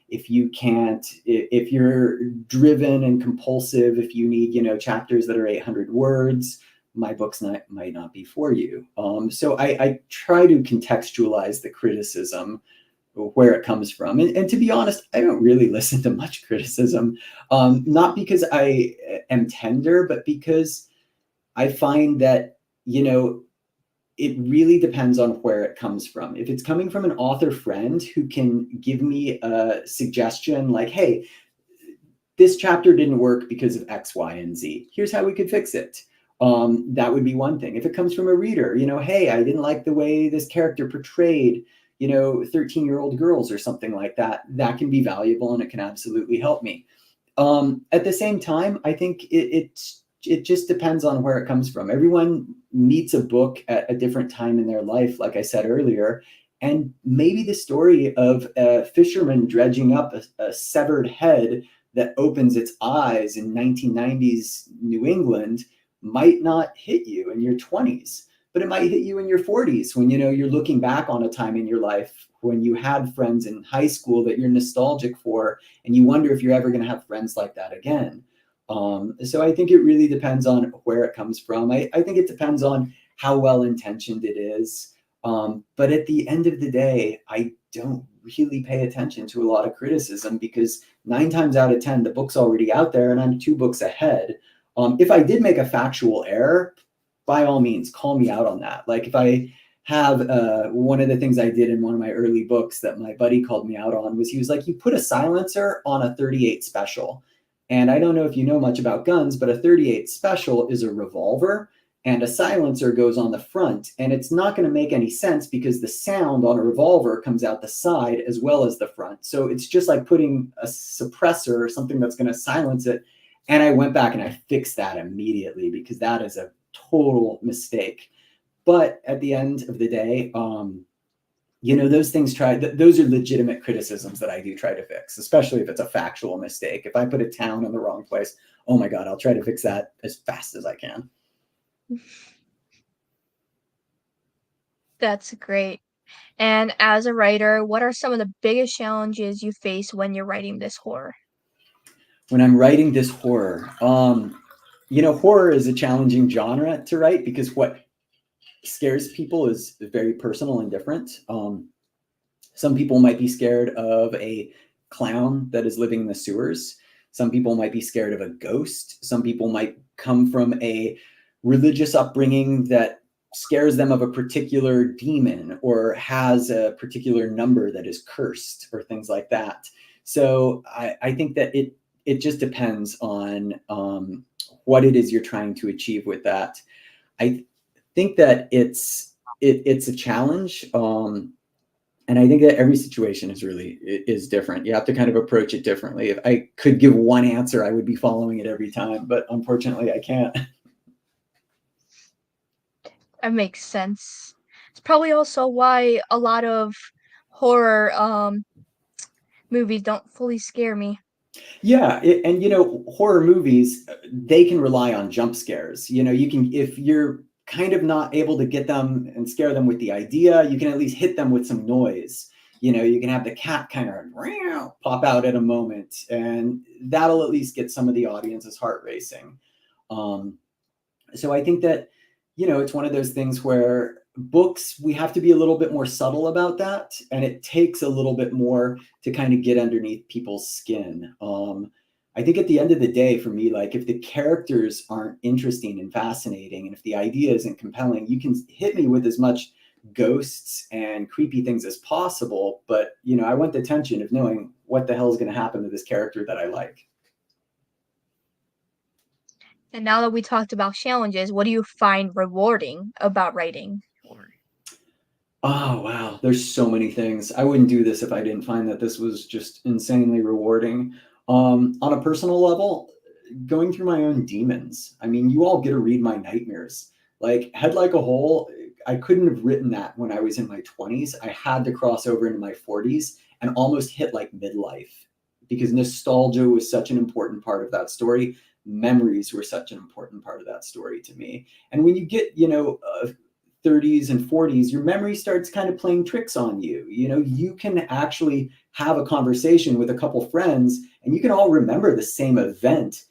Speaker 2: if you can't, if you're driven and compulsive, if you need, you know, chapters that are 800 words, my books might not be for you. So I try to contextualize the criticism where it comes from. And to be honest, I don't really listen to much criticism, not because I am tender, but because I find that, you know, it really depends on where it comes from. If it's coming from an author friend who can give me a suggestion like, hey, this chapter didn't work because of X, Y, and Z. Here's how we could fix it. That would be one thing. If it comes from a reader, hey, I didn't like the way this character portrayed, 13-year-old girls or something like that, that can be valuable and it can absolutely help me. At the same time, I think it just depends on where it comes from. Everyone meets a book at a different time in their life, like I said earlier. And maybe the story of a fisherman dredging up a severed head that opens its eyes in 1990s New England might not hit you in your 20s, but it might hit you in your 40s when you're looking back on a time in your life when you had friends in high school that you're nostalgic for, and you wonder if you're ever going to have friends like that again. So I think it really depends on where it comes from. I think it depends on how well intentioned it is. But at the end of the day, I don't really pay attention to a lot of criticism because 9 times out of 10, the book's already out there and I'm 2 books ahead. If I did make a factual error, by all means, call me out on that. Like if I have one of the things I did in one of my early books that my buddy called me out on was he was like, you put a silencer on a 38 special. And I don't know if you know much about guns, but a 38 special is a revolver and a silencer goes on the front. And it's not going to make any sense because the sound on a revolver comes out the side as well as the front. So it's just like putting a suppressor or something that's going to silence it. And I went back and I fixed that immediately because that is a total mistake. But at the end of the day, those things those are legitimate criticisms that I do try to fix, especially if it's a factual mistake. If I put a town in the wrong place, oh my God, I'll try to fix that as fast as I can.
Speaker 1: That's great. And as a writer, what are some of the biggest challenges you face when you're writing this horror?
Speaker 2: When I'm writing this horror, horror is a challenging genre to write because what scares people is very personal and different. Some people might be scared of a clown that is living in the sewers. Some people might be scared of a ghost. Some people might come from a religious upbringing that scares them of a particular demon or has a particular number that is cursed or things like that. So I think that it just depends on what it is you're trying to achieve with that. I think that it's a challenge. And I think that every situation is different. You have to kind of approach it differently. If I could give one answer, I would be following it every time, but unfortunately I can't.
Speaker 1: That makes sense. It's probably also why a lot of horror movies don't fully scare me.
Speaker 2: Yeah, and horror movies, they can rely on jump scares. You can, if you're kind of not able to get them and scare them with the idea, you can at least hit them with some noise. You can have the cat kind of pop out at a moment, and that'll at least get some of the audience's heart racing. So I think that, it's one of those things where books, we have to be a little bit more subtle about that. And it takes a little bit more to kind of get underneath people's skin. I think at the end of the day, for me, like if the characters aren't interesting and fascinating, and if the idea isn't compelling, you can hit me with as much ghosts and creepy things as possible. But, I want the tension of knowing what the hell is going to happen to this character that I like.
Speaker 1: And now that we talked about challenges, what do you find rewarding about writing horror?
Speaker 2: Oh, wow. There's so many things. I wouldn't do this if I didn't find that this was just insanely rewarding. On a personal level, going through my own demons. I mean, you all get to read my nightmares. Like Head Like a Hole, I couldn't have written that when I was in my 20s. I had to cross over into my 40s and almost hit like midlife because nostalgia was such an important part of that story. Memories were such an important part of that story to me. And when you get, 30s and 40s, your memory starts kind of playing tricks on you. You can actually have a conversation with a couple friends and you can all remember the same event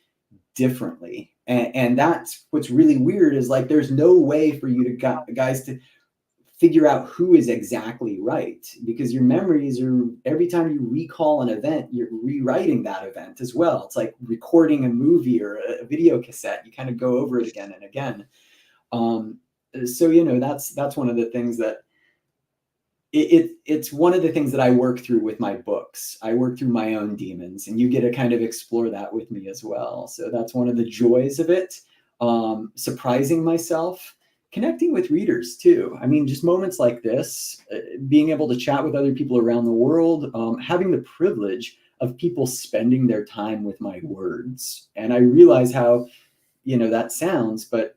Speaker 2: differently. And that's what's really weird is like there's no way for you to guys to figure out who is exactly right because your memories are every time you recall an event, you're rewriting that event as well. It's like recording a movie or a video cassette. You kind of go over it again and again. So that's one of the things that it's one of the things that I work through with my books. I work through my own demons, and you get to kind of explore that with me as well. So that's one of the joys of it. Surprising myself, connecting with readers too. I mean, just moments like this, being able to chat with other people around the world, having the privilege of people spending their time with my words. And I realize how, that sounds, but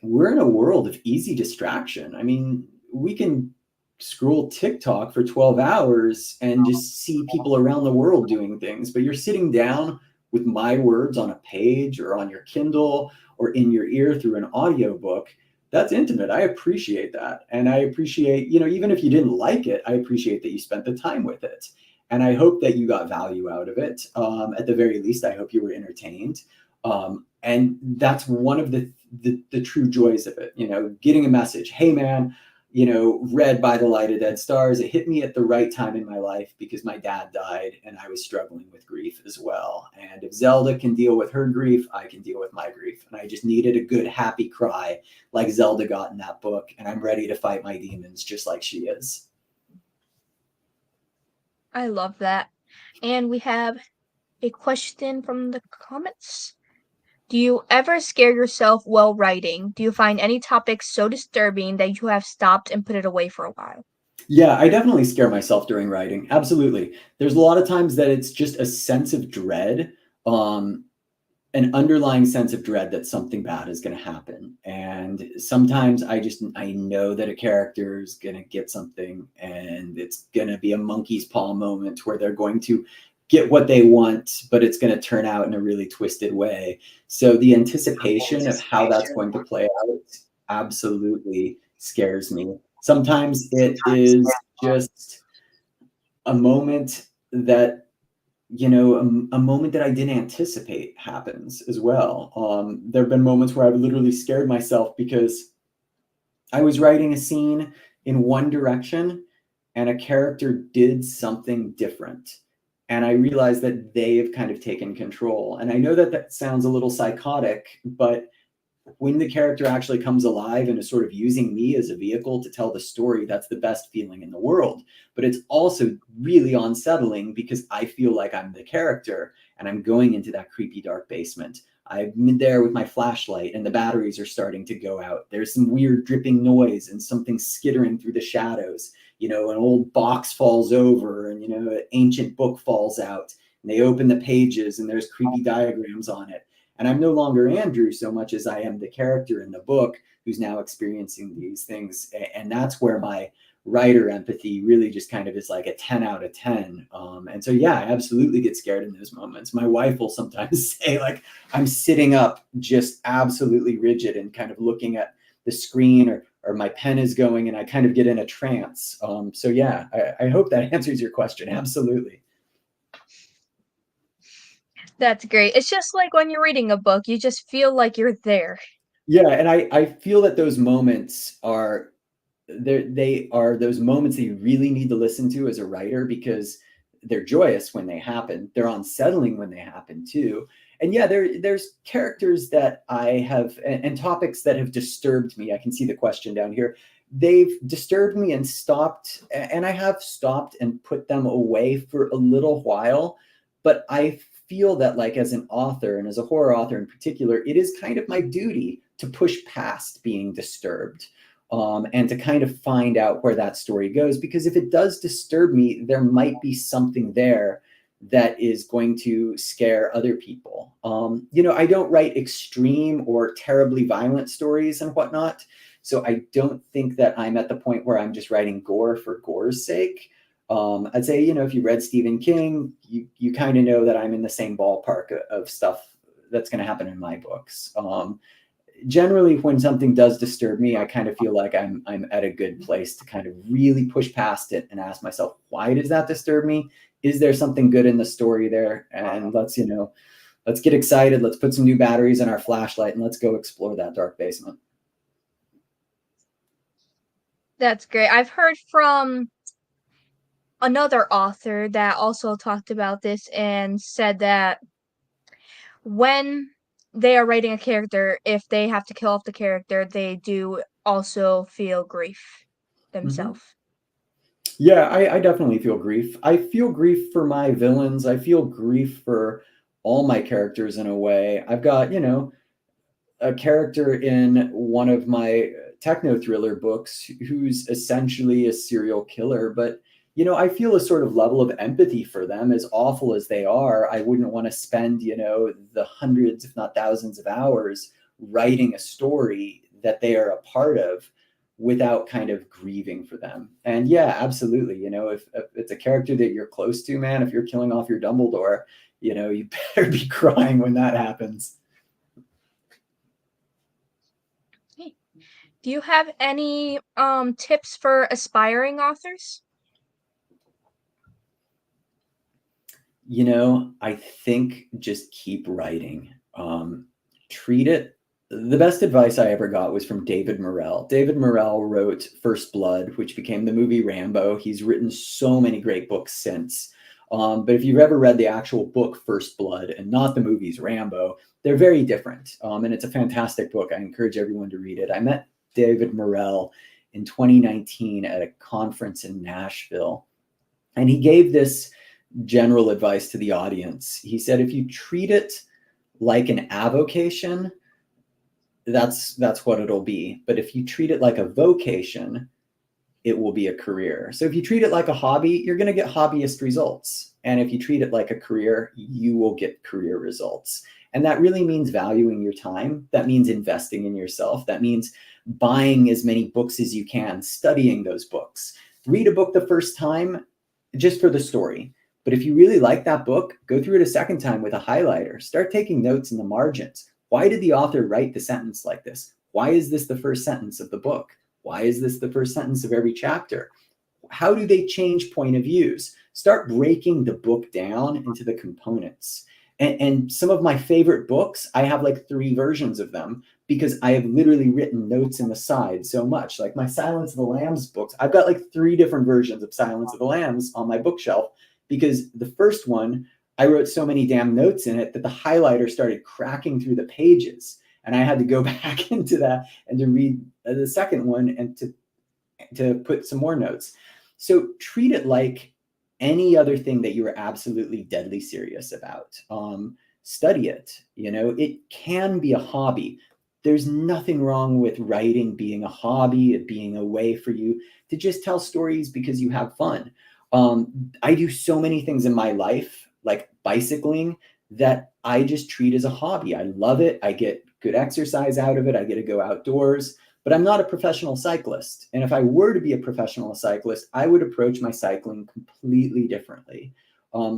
Speaker 2: we're in a world of easy distraction. I mean, we can scroll TikTok for 12 hours and just see people around the world doing things, but you're sitting down with my words on a page or on your Kindle or in your ear through an audiobook. That's intimate. I appreciate that. And I appreciate, even if you didn't like it, I appreciate that you spent the time with it. And I hope that you got value out of it. At the very least, I hope you were entertained. And that's one of the true joys of it, getting a message. Hey man, read By the Light of Dead Stars. It hit me at the right time in my life because my dad died and I was struggling with grief as well. And if Zelda can deal with her grief, I can deal with my grief. And I just needed a good happy cry like Zelda got in that book. And I'm ready to fight my demons just like she is.
Speaker 1: I love that. And we have a question from the comments. Do you ever scare yourself while writing? Do you find any topics so disturbing that you have stopped and put it away for a while?
Speaker 2: Yeah, I definitely scare myself during writing. Absolutely. There's a lot of times that it's just a sense of dread. Um, an underlying sense of dread that something bad is going to happen. And sometimes I know that a character is going to get something and it's going to be a monkey's paw moment where they're going to get what they want, but it's going to turn out in a really twisted way. So the anticipation of how that's going to play out absolutely scares me. Sometimes it is just a moment that a moment that I didn't anticipate happens as well. There have been moments where I've literally scared myself because I was writing a scene in one direction and a character did something different. And I realized that they have kind of taken control. And I know that that sounds a little psychotic, but when the character actually comes alive and is sort of using me as a vehicle to tell the story, that's the best feeling in the world. But it's also really unsettling because I feel like I'm the character and I'm going into that creepy dark basement. I'm there with my flashlight and the batteries are starting to go out. There's some weird dripping noise and something skittering through the shadows. An old box falls over and, an ancient book falls out and they open the pages and there's creepy diagrams on it. And I'm no longer Andrew so much as I am the character in the book who's now experiencing these things. And that's where my writer empathy really just kind of is like a 10 out of 10. And so, yeah, I absolutely get scared in those moments. My wife will sometimes say, like, I'm sitting up just absolutely rigid and kind of looking at the screen or my pen is going and I kind of get in a trance. So, yeah, I hope that answers your question. Absolutely.
Speaker 1: That's great. It's just like when you're reading a book, you just feel like you're there.
Speaker 2: Yeah, and I feel that those moments are they are those moments that you really need to listen to as a writer because they're joyous when they happen. They're unsettling when they happen too. And yeah, there's characters that I have and topics that have disturbed me. I can see the question down here. They've disturbed me and stopped, and I have stopped and put them away for a little while. But I feel that, like, as an author and as a horror author in particular, it is kind of my duty to push past being disturbed and to kind of find out where that story goes. Because if it does disturb me, there might be something there that is going to scare other people. I don't write extreme or terribly violent stories and whatnot. So I don't think that I'm at the point where I'm just writing gore for gore's sake. I'd say, if you read Stephen King, you kind of know that I'm in the same ballpark of stuff that's going to happen in my books. Generally, when something does disturb me, I kind of feel like I'm at a good place to kind of really push past it and ask myself, why does that disturb me? Is there something good in the story there? And let's get excited. Let's put some new batteries in our flashlight and let's go explore that dark basement.
Speaker 1: That's great. I've heard from another author that also talked about this and said that when they are writing a character, if they have to kill off the character, they do also feel grief
Speaker 2: Mhm.
Speaker 1: themselves?
Speaker 2: Yeah, I definitely feel grief. I feel grief for my villains. I feel grief for all my characters in a way. I've got, a character in one of my techno thriller books who's essentially a serial killer, but I feel a sort of level of empathy for them. As awful as they are, I wouldn't want to spend the hundreds if not thousands of hours writing a story that they are a part of without kind of grieving for them. And yeah, absolutely, if it's a character that you're close to, man, if you're killing off your Dumbledore, you better be crying when that happens.
Speaker 1: Hey, do you have any tips for aspiring authors?
Speaker 2: I think just keep writing. Treat it. The best advice I ever got was from David Morrell. David Morrell wrote First Blood, which became the movie Rambo. He's written so many great books since. But if you've ever read the actual book First Blood and not the movies Rambo, they're very different. And it's a fantastic book. I encourage everyone to read it. I met David Morrell in 2019 at a conference in Nashville, and he gave this general advice to the audience. He said, if you treat it like an avocation, that's what it'll be. But if you treat it like a vocation, it will be a career. So if you treat it like a hobby, you're going to get hobbyist results. And if you treat it like a career, you will get career results. And that really means valuing your time. That means investing in yourself. That means buying as many books as you can, studying those books. Read a book the first time just for the story. But if you really like that book, go through it a second time with a highlighter. Start taking notes in the margins. Why did the author write the sentence like this? Why is this the first sentence of the book? Why is this the first sentence of every chapter? How do they change point of views? Start breaking the book down into the components. And some of my favorite books, I have like 3 versions of them because I have literally written notes in the side so much. Like my Silence of the Lambs books, I've got like 3 different versions of Silence of the Lambs on my bookshelf because the first one, I wrote so many damn notes in it that the highlighter started cracking through the pages. And I had to go back into that and to read the second one and to put some more notes. So treat it like any other thing that you're absolutely deadly serious about. Study it. It can be a hobby. There's nothing wrong with writing being a hobby, it being a way for you to just tell stories because you have fun. I do so many things in my life, like bicycling, that I just treat as a hobby. I love it. I get good exercise out of it. I get to go outdoors, but I'm not a professional cyclist. And if I were to be a professional cyclist, I would approach my cycling completely differently.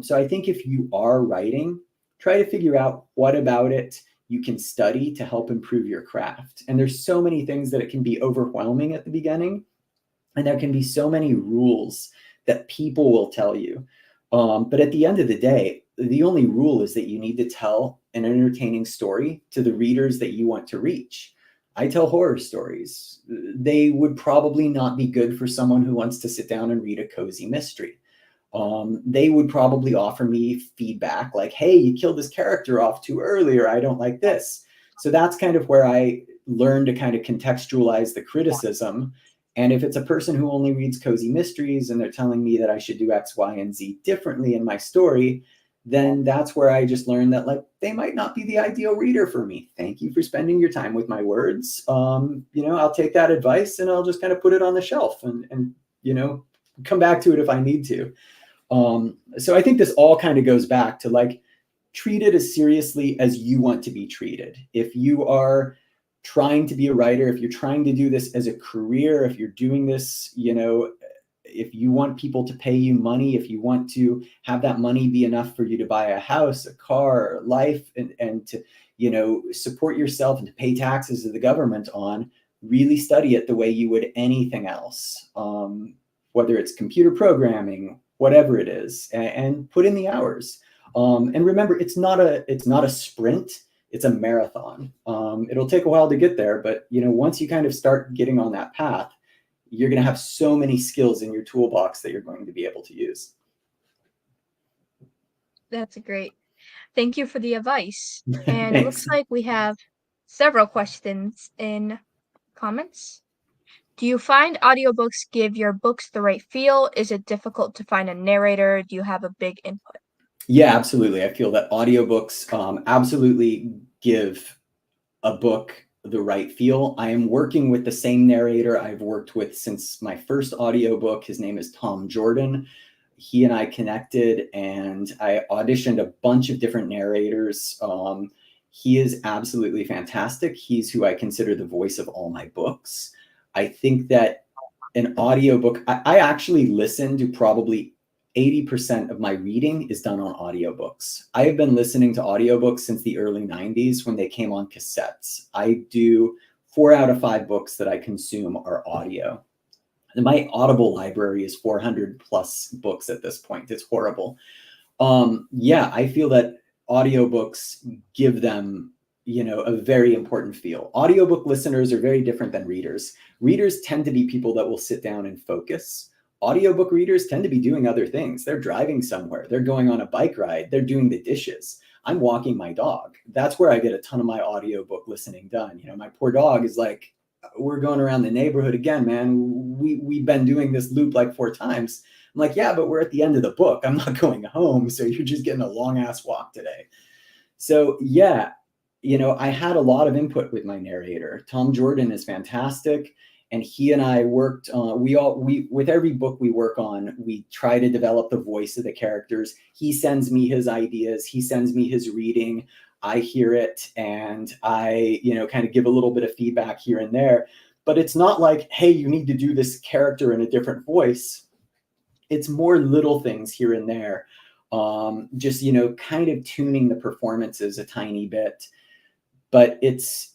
Speaker 2: So I think if you are writing, try to figure out what about it you can study to help improve your craft. And there's so many things that it can be overwhelming at the beginning, and there can be so many rules that people will tell you. But at the end of the day, the only rule is that you need to tell an entertaining story to the readers that you want to reach. I tell horror stories. They would probably not be good for someone who wants to sit down and read a cozy mystery. They would probably offer me feedback like, hey, you killed this character off too early, or I don't like this. So that's kind of where I learn to kind of contextualize the criticism. And if it's a person who only reads cozy mysteries and they're telling me that I should do X, Y, and Z differently in my story, then that's where I just learned that like they might not be the ideal reader for me. Thank you for spending your time with my words. I'll take that advice and I'll just kind of put it on the shelf and come back to it if I need to. So I think this all kind of goes back to like treat it as seriously as you want to be treated. If you are trying to be a writer, if you're trying to do this as a career, if you're doing this, if you want people to pay you money, if you want to have that money be enough for you to buy a house, a car, life, and to, support yourself and to pay taxes to the government on, really study it the way you would anything else. Whether it's computer programming, whatever it is, and put in the hours. And remember, it's not a sprint, it's a marathon. It'll take a while to get there, but once you kind of start getting on that path, you're going to have so many skills in your toolbox that you're going to be able to use.
Speaker 1: That's great. Thank you for the advice. And it looks
Speaker 2: Thanks.
Speaker 1: like we have several questions in comments. Do you find audiobooks give your books the right feel? Is it difficult to find a narrator? Do you have a big input?
Speaker 2: Yeah, absolutely. I feel that audiobooks absolutely give a book the right feel. I am working with the same narrator I've worked with since my first audiobook. His name is Tom Jordan. He and I connected and I auditioned a bunch of different narrators. He is absolutely fantastic. He's who I consider the voice of all my books. I think that an audiobook, I actually listen to probably 80% of my reading is done on audiobooks. I have been listening to audiobooks since the early 90s when they came on cassettes. I do 4 out of 5 books that I consume are audio. And my Audible library is 400 plus books at this point. It's horrible. Yeah, I feel that audiobooks give them, a very important feel. Audiobook listeners are very different than readers. Readers tend to be people that will sit down and focus. Audiobook readers tend to be doing other things. They're driving somewhere, they're going on a bike ride, they're doing the dishes. I'm walking my dog. That's where I get a ton of my audiobook listening done. My poor dog is like, we're going around the neighborhood again, man. We've been doing this loop like 4 times. I'm like, yeah, but we're at the end of the book. I'm not going home. So you're just getting a long ass walk today. So yeah, I had a lot of input with my narrator. Tom Jordan is fantastic. And he and I worked, we with every book we work on, we try to develop the voice of the characters. He sends me his ideas. He sends me his reading. I hear it and I, kind of give a little bit of feedback here and there. But it's not like, hey, you need to do this character in a different voice. It's more little things here and there. Just, kind of tuning the performances a tiny bit. But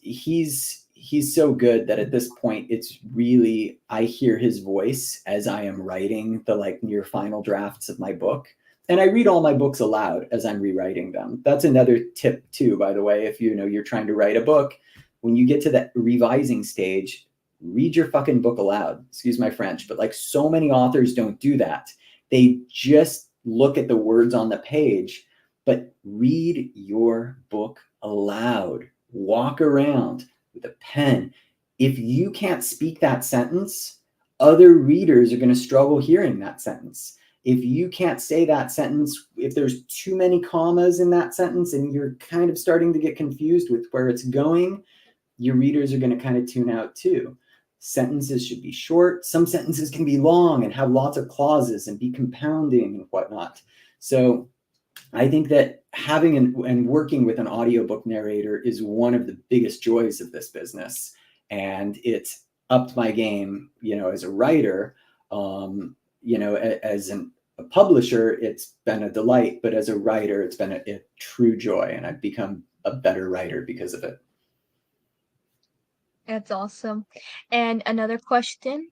Speaker 2: he's so good that at this point, it's really, I hear his voice as I am writing the like near final drafts of my book. And I read all my books aloud as I'm rewriting them. That's another tip too, by the way, if you're trying to write a book, when you get to that revising stage, read your fucking book aloud. Excuse my French, but like so many authors don't do that. They just look at the words on the page, but read your book aloud. Walk around with a pen. If you can't speak that sentence, other readers are going to struggle hearing that sentence. If you can't say that sentence, if there's too many commas in that sentence and you're kind of starting to get confused with where it's going, your readers are going to kind of tune out too. Sentences should be short. Some sentences can be long and have lots of clauses and be compounding and whatnot. So I think that having and working with an audiobook narrator is one of the biggest joys of this business. And it's upped my game, as a writer. As a publisher, it's been a delight, but as a writer, it's been a true joy. And I've become a better writer because of it.
Speaker 1: That's awesome. And another question,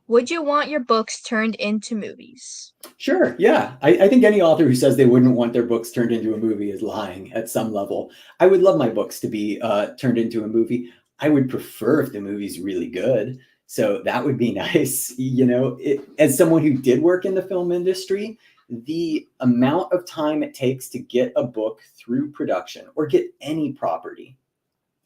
Speaker 1: would you want your books turned into movies?
Speaker 2: Sure. Yeah. I think any author who says they wouldn't want their books turned into a movie is lying at some level. I would love my books to be turned into a movie. I would prefer if the movie's really good. So that would be nice. As someone who did work in the film industry, the amount of time it takes to get a book through production or get any property,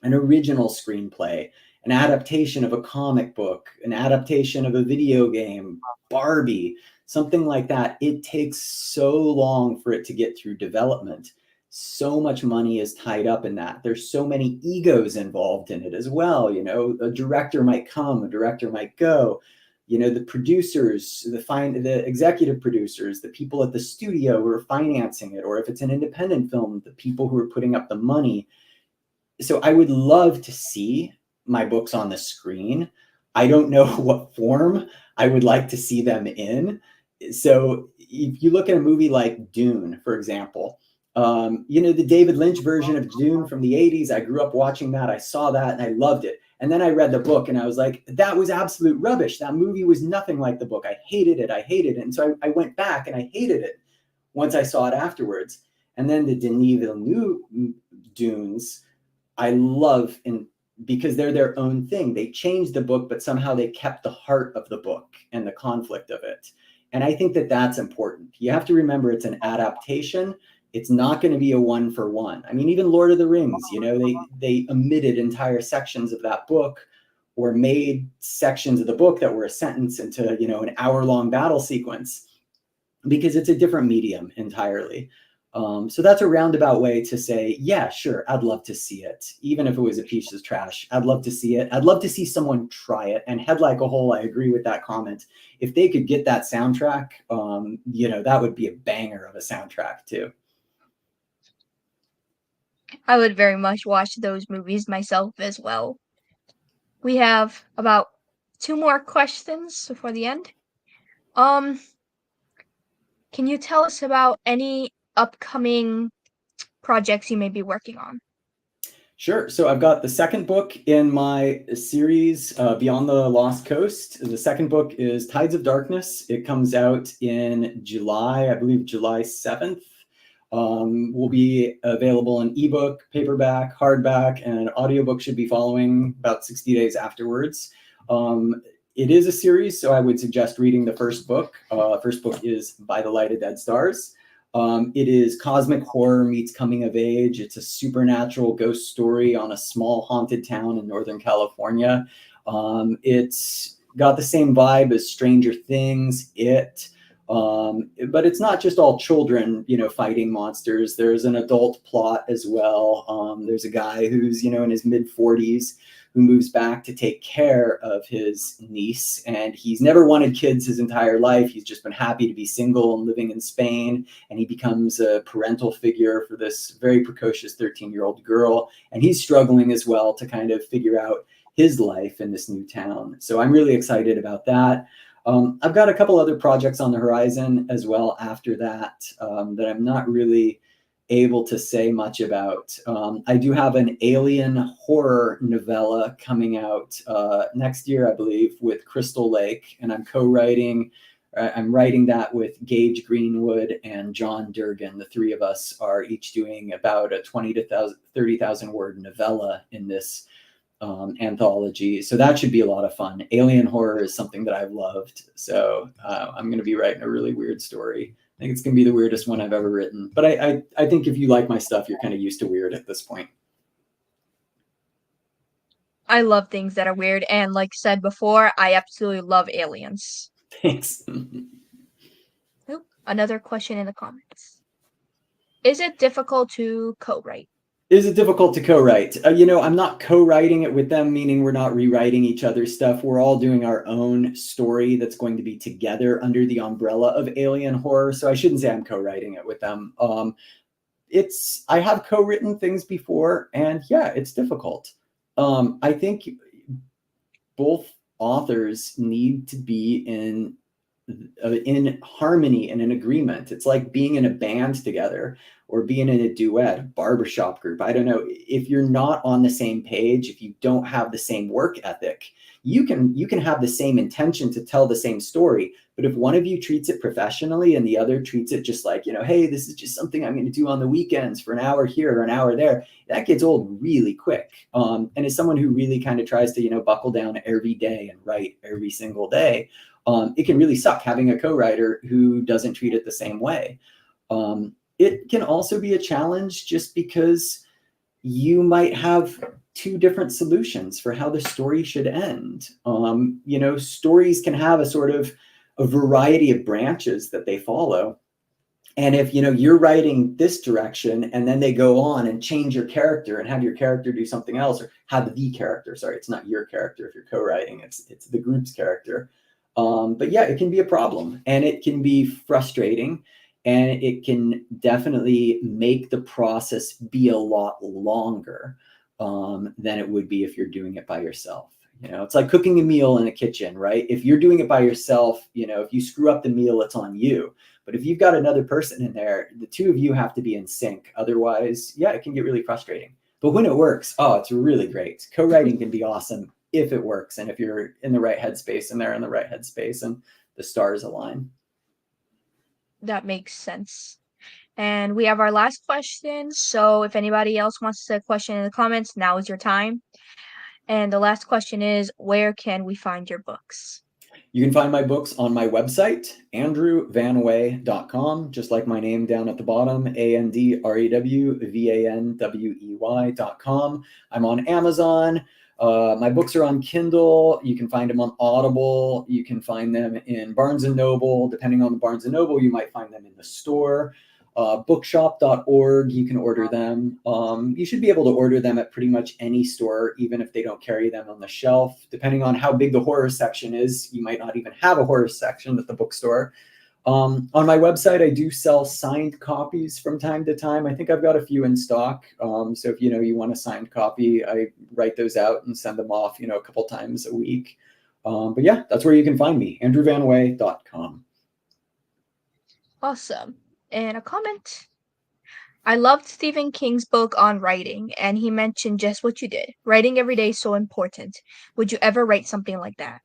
Speaker 2: an original screenplay, an adaptation of a comic book, an adaptation of a video game, Barbie, something like that. It takes so long for it to get through development. So much money is tied up in that. There's so many egos involved in it as well. A director might come, a director might go. The producers, the executive producers, the people at the studio who are financing it, or if it's an independent film, the people who are putting up the money. So I would love to see my books on the screen. I don't know what form I would like to see them in. So if you look at a movie like Dune, for example, the David Lynch version of Dune from the 80s, I grew up watching that. I saw that and I loved it. And then I read the book and I was like, that was absolute rubbish. That movie was nothing like the book. I hated it. And so I went back and I hated it once I saw it afterwards. And then the Denis Villeneuve Dunes, I love because they're their own thing. They changed the book, but somehow they kept the heart of the book and the conflict of it. And I think that that's important. You have to remember it's an adaptation. It's not going to be a one for one. I mean, even Lord of the Rings, they omitted entire sections of that book or made sections of the book that were a sentence into, an hour-long battle sequence, because it's a different medium entirely. So that's a roundabout way to say, yeah, sure, I'd love to see it. Even if it was a piece of trash, I'd love to see it. I'd love to see someone try it. And Head Like a Hole, I agree with that comment. If they could get that soundtrack, that would be a banger of a soundtrack too.
Speaker 1: I would very much watch those movies myself as well. We have about two more questions before the end. Um, can you tell us about any upcoming projects you may be working on?
Speaker 2: Sure. So I've got the second book in my series, Beyond the Lost Coast. The second book is Tides of Darkness. It comes out in July, I believe July 7th. Will be available in ebook, paperback, hardback, and an audiobook should be following about 60 days afterwards. It is a series, so I would suggest reading the first book. First book is By the Light of Dead Stars. It is cosmic horror meets coming of age. It's a supernatural ghost story on a small haunted town in Northern California. It's got the same vibe as Stranger Things, but it's not just all children, fighting monsters. There's an adult plot as well. There's a guy who's, in his mid-40s who moves back to take care of his niece, and he's never wanted kids his entire life. He's just been happy to be single and living in Spain, and he becomes a parental figure for this very precocious 13-year-old girl, and he's struggling as well to kind of figure out his life in this new town. So I'm really excited about that. I've got a couple other projects on the horizon as well after that that I'm not really able to say much about. I do have an alien horror novella coming out next year, I believe, with Crystal Lake, and I'm writing that with Gage Greenwood and John Durgan. The three of us are each doing about a 20 to 30,000 word novella in this anthology. So that should be a lot of fun. Alien horror is something that I've loved. So I'm going to be writing a really weird story. I think it's going to be the weirdest one I've ever written. But I think if you like my stuff, you're kind of used to weird at this point.
Speaker 1: I love things that are weird, and like said before, I absolutely love aliens.
Speaker 2: Thanks.
Speaker 1: Oop, another question in the comments. Is it difficult to co-write?
Speaker 2: Is it difficult to co-write? I'm not co-writing it with them, meaning we're not rewriting each other's stuff. We're all doing our own story that's going to be together under the umbrella of alien horror. So I shouldn't say I'm co-writing it with them. I have co-written things before, and yeah, it's difficult. I think both authors need to be in harmony and in agreement. It's like being in a band together or being in a duet, barbershop group. I don't know, if you're not on the same page, if you don't have the same work ethic, you can have the same intention to tell the same story, but if one of you treats it professionally and the other treats it just like, hey, this is just something I'm going to do on the weekends for an hour here or an hour there, that gets old really quick. And as someone who really kind of tries to, buckle down every day and write every single day, it can really suck having a co-writer who doesn't treat it the same way. It can also be a challenge just because you might have two different solutions for how the story should end. Stories can have a sort of a variety of branches that they follow. And if, you're writing this direction and then they go on and change your character and have your character do something else, or have the character, sorry, it's not your character if you're co-writing, it's the group's character. But yeah, it can be a problem and it can be frustrating, and it can definitely make the process be a lot longer than it would be if you're doing it by yourself. It's like cooking a meal in a kitchen, right? If you're doing it by yourself, if you screw up the meal, it's on you. But if you've got another person in there, the two of you have to be in sync. Otherwise, yeah, it can get really frustrating. But when it works, oh, it's really great. Co-writing can be awesome if it works, and if you're in the right headspace and they're in the right headspace and the stars align.
Speaker 1: That makes sense. And we have our last question. So if anybody else wants to question in the comments, now is your time. And the last question is, where can we find your books?
Speaker 2: You can find my books on my website, andrewvanwey.com, just like my name down at the bottom, AndrewVanwey.com. I'm on Amazon. My books are on Kindle. You can find them on Audible. You can find them in Barnes and Noble. Depending on the Barnes and Noble, you might find them in the store. Bookshop.org, you can order them. You should be able to order them at pretty much any store, even if they don't carry them on the shelf. Depending on how big the horror section is, you might not even have a horror section at the bookstore. On my website, I do sell signed copies from time to time. I think I've got a few in stock. So if you want a signed copy, I write those out and send them off, a couple times a week. But yeah, that's where you can find me, andrewvanwey.com.
Speaker 1: Awesome. And a comment. I loved Stephen King's book on writing, and he mentioned just what you did. Writing every day is so important. Would you ever write something like that?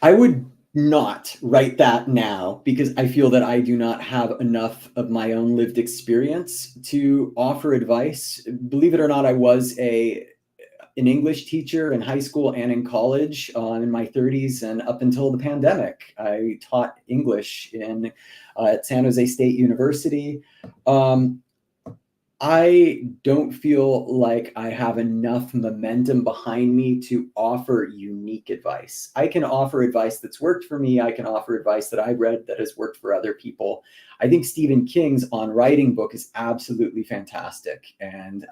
Speaker 2: I would not write that now because I feel that I do not have enough of my own lived experience to offer advice. Believe it or not, I was an English teacher in high school and in college in my 30s and up until the pandemic. I taught English at San Jose State University. I don't feel like I have enough momentum behind me to offer unique advice. I can offer advice that's worked for me. I can offer advice that I've read that has worked for other people. I think Stephen King's On Writing book is absolutely fantastic, and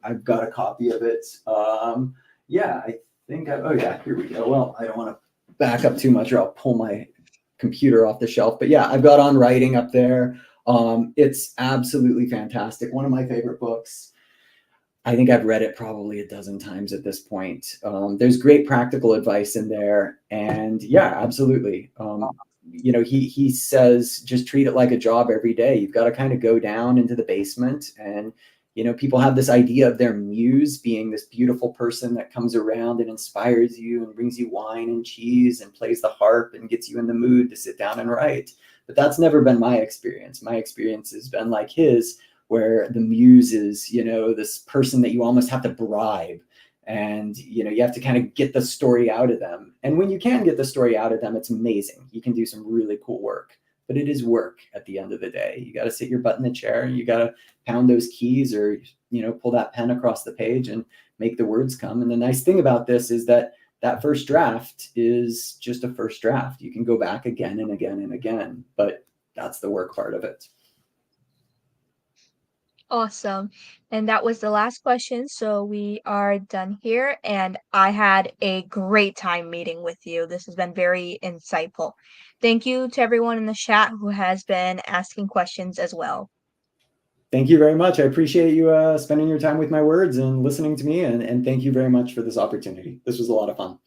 Speaker 2: I've got a copy of it. Yeah, I think oh yeah, here we go. Well, I don't want to back up too much, or I'll pull my computer off the shelf. But yeah, I've got On Writing up there. It's absolutely fantastic. One of my favorite books. I think I've read it probably a dozen times at this point. There's great practical advice in there, and yeah, absolutely. He says just treat it like a job every day. You've got to kind of go down into the basement, and people have this idea of their muse being this beautiful person that comes around and inspires you and brings you wine and cheese and plays the harp and gets you in the mood to sit down and write. But that's never been my experience. My experience has been like his, where the muse is, this person that you almost have to bribe. And, you have to kind of get the story out of them. And when you can get the story out of them, it's amazing. You can do some really cool work. But it is work at the end of the day. You got to sit your butt in the chair. You got to pound those keys or, pull that pen across the page and make the words come. And the nice thing about this is that first draft is just a first draft. You can go back again and again and again, but that's the work part of it.
Speaker 1: Awesome. And that was the last question. So we are done here. And I had a great time meeting with you. This has been very insightful. Thank you to everyone in the chat who has been asking questions as well.
Speaker 2: Thank you very much. I appreciate you spending your time with my words and listening to me. And thank you very much for this opportunity. This was a lot of fun.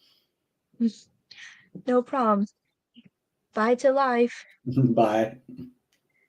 Speaker 1: No problem. Bye to life.
Speaker 2: Bye.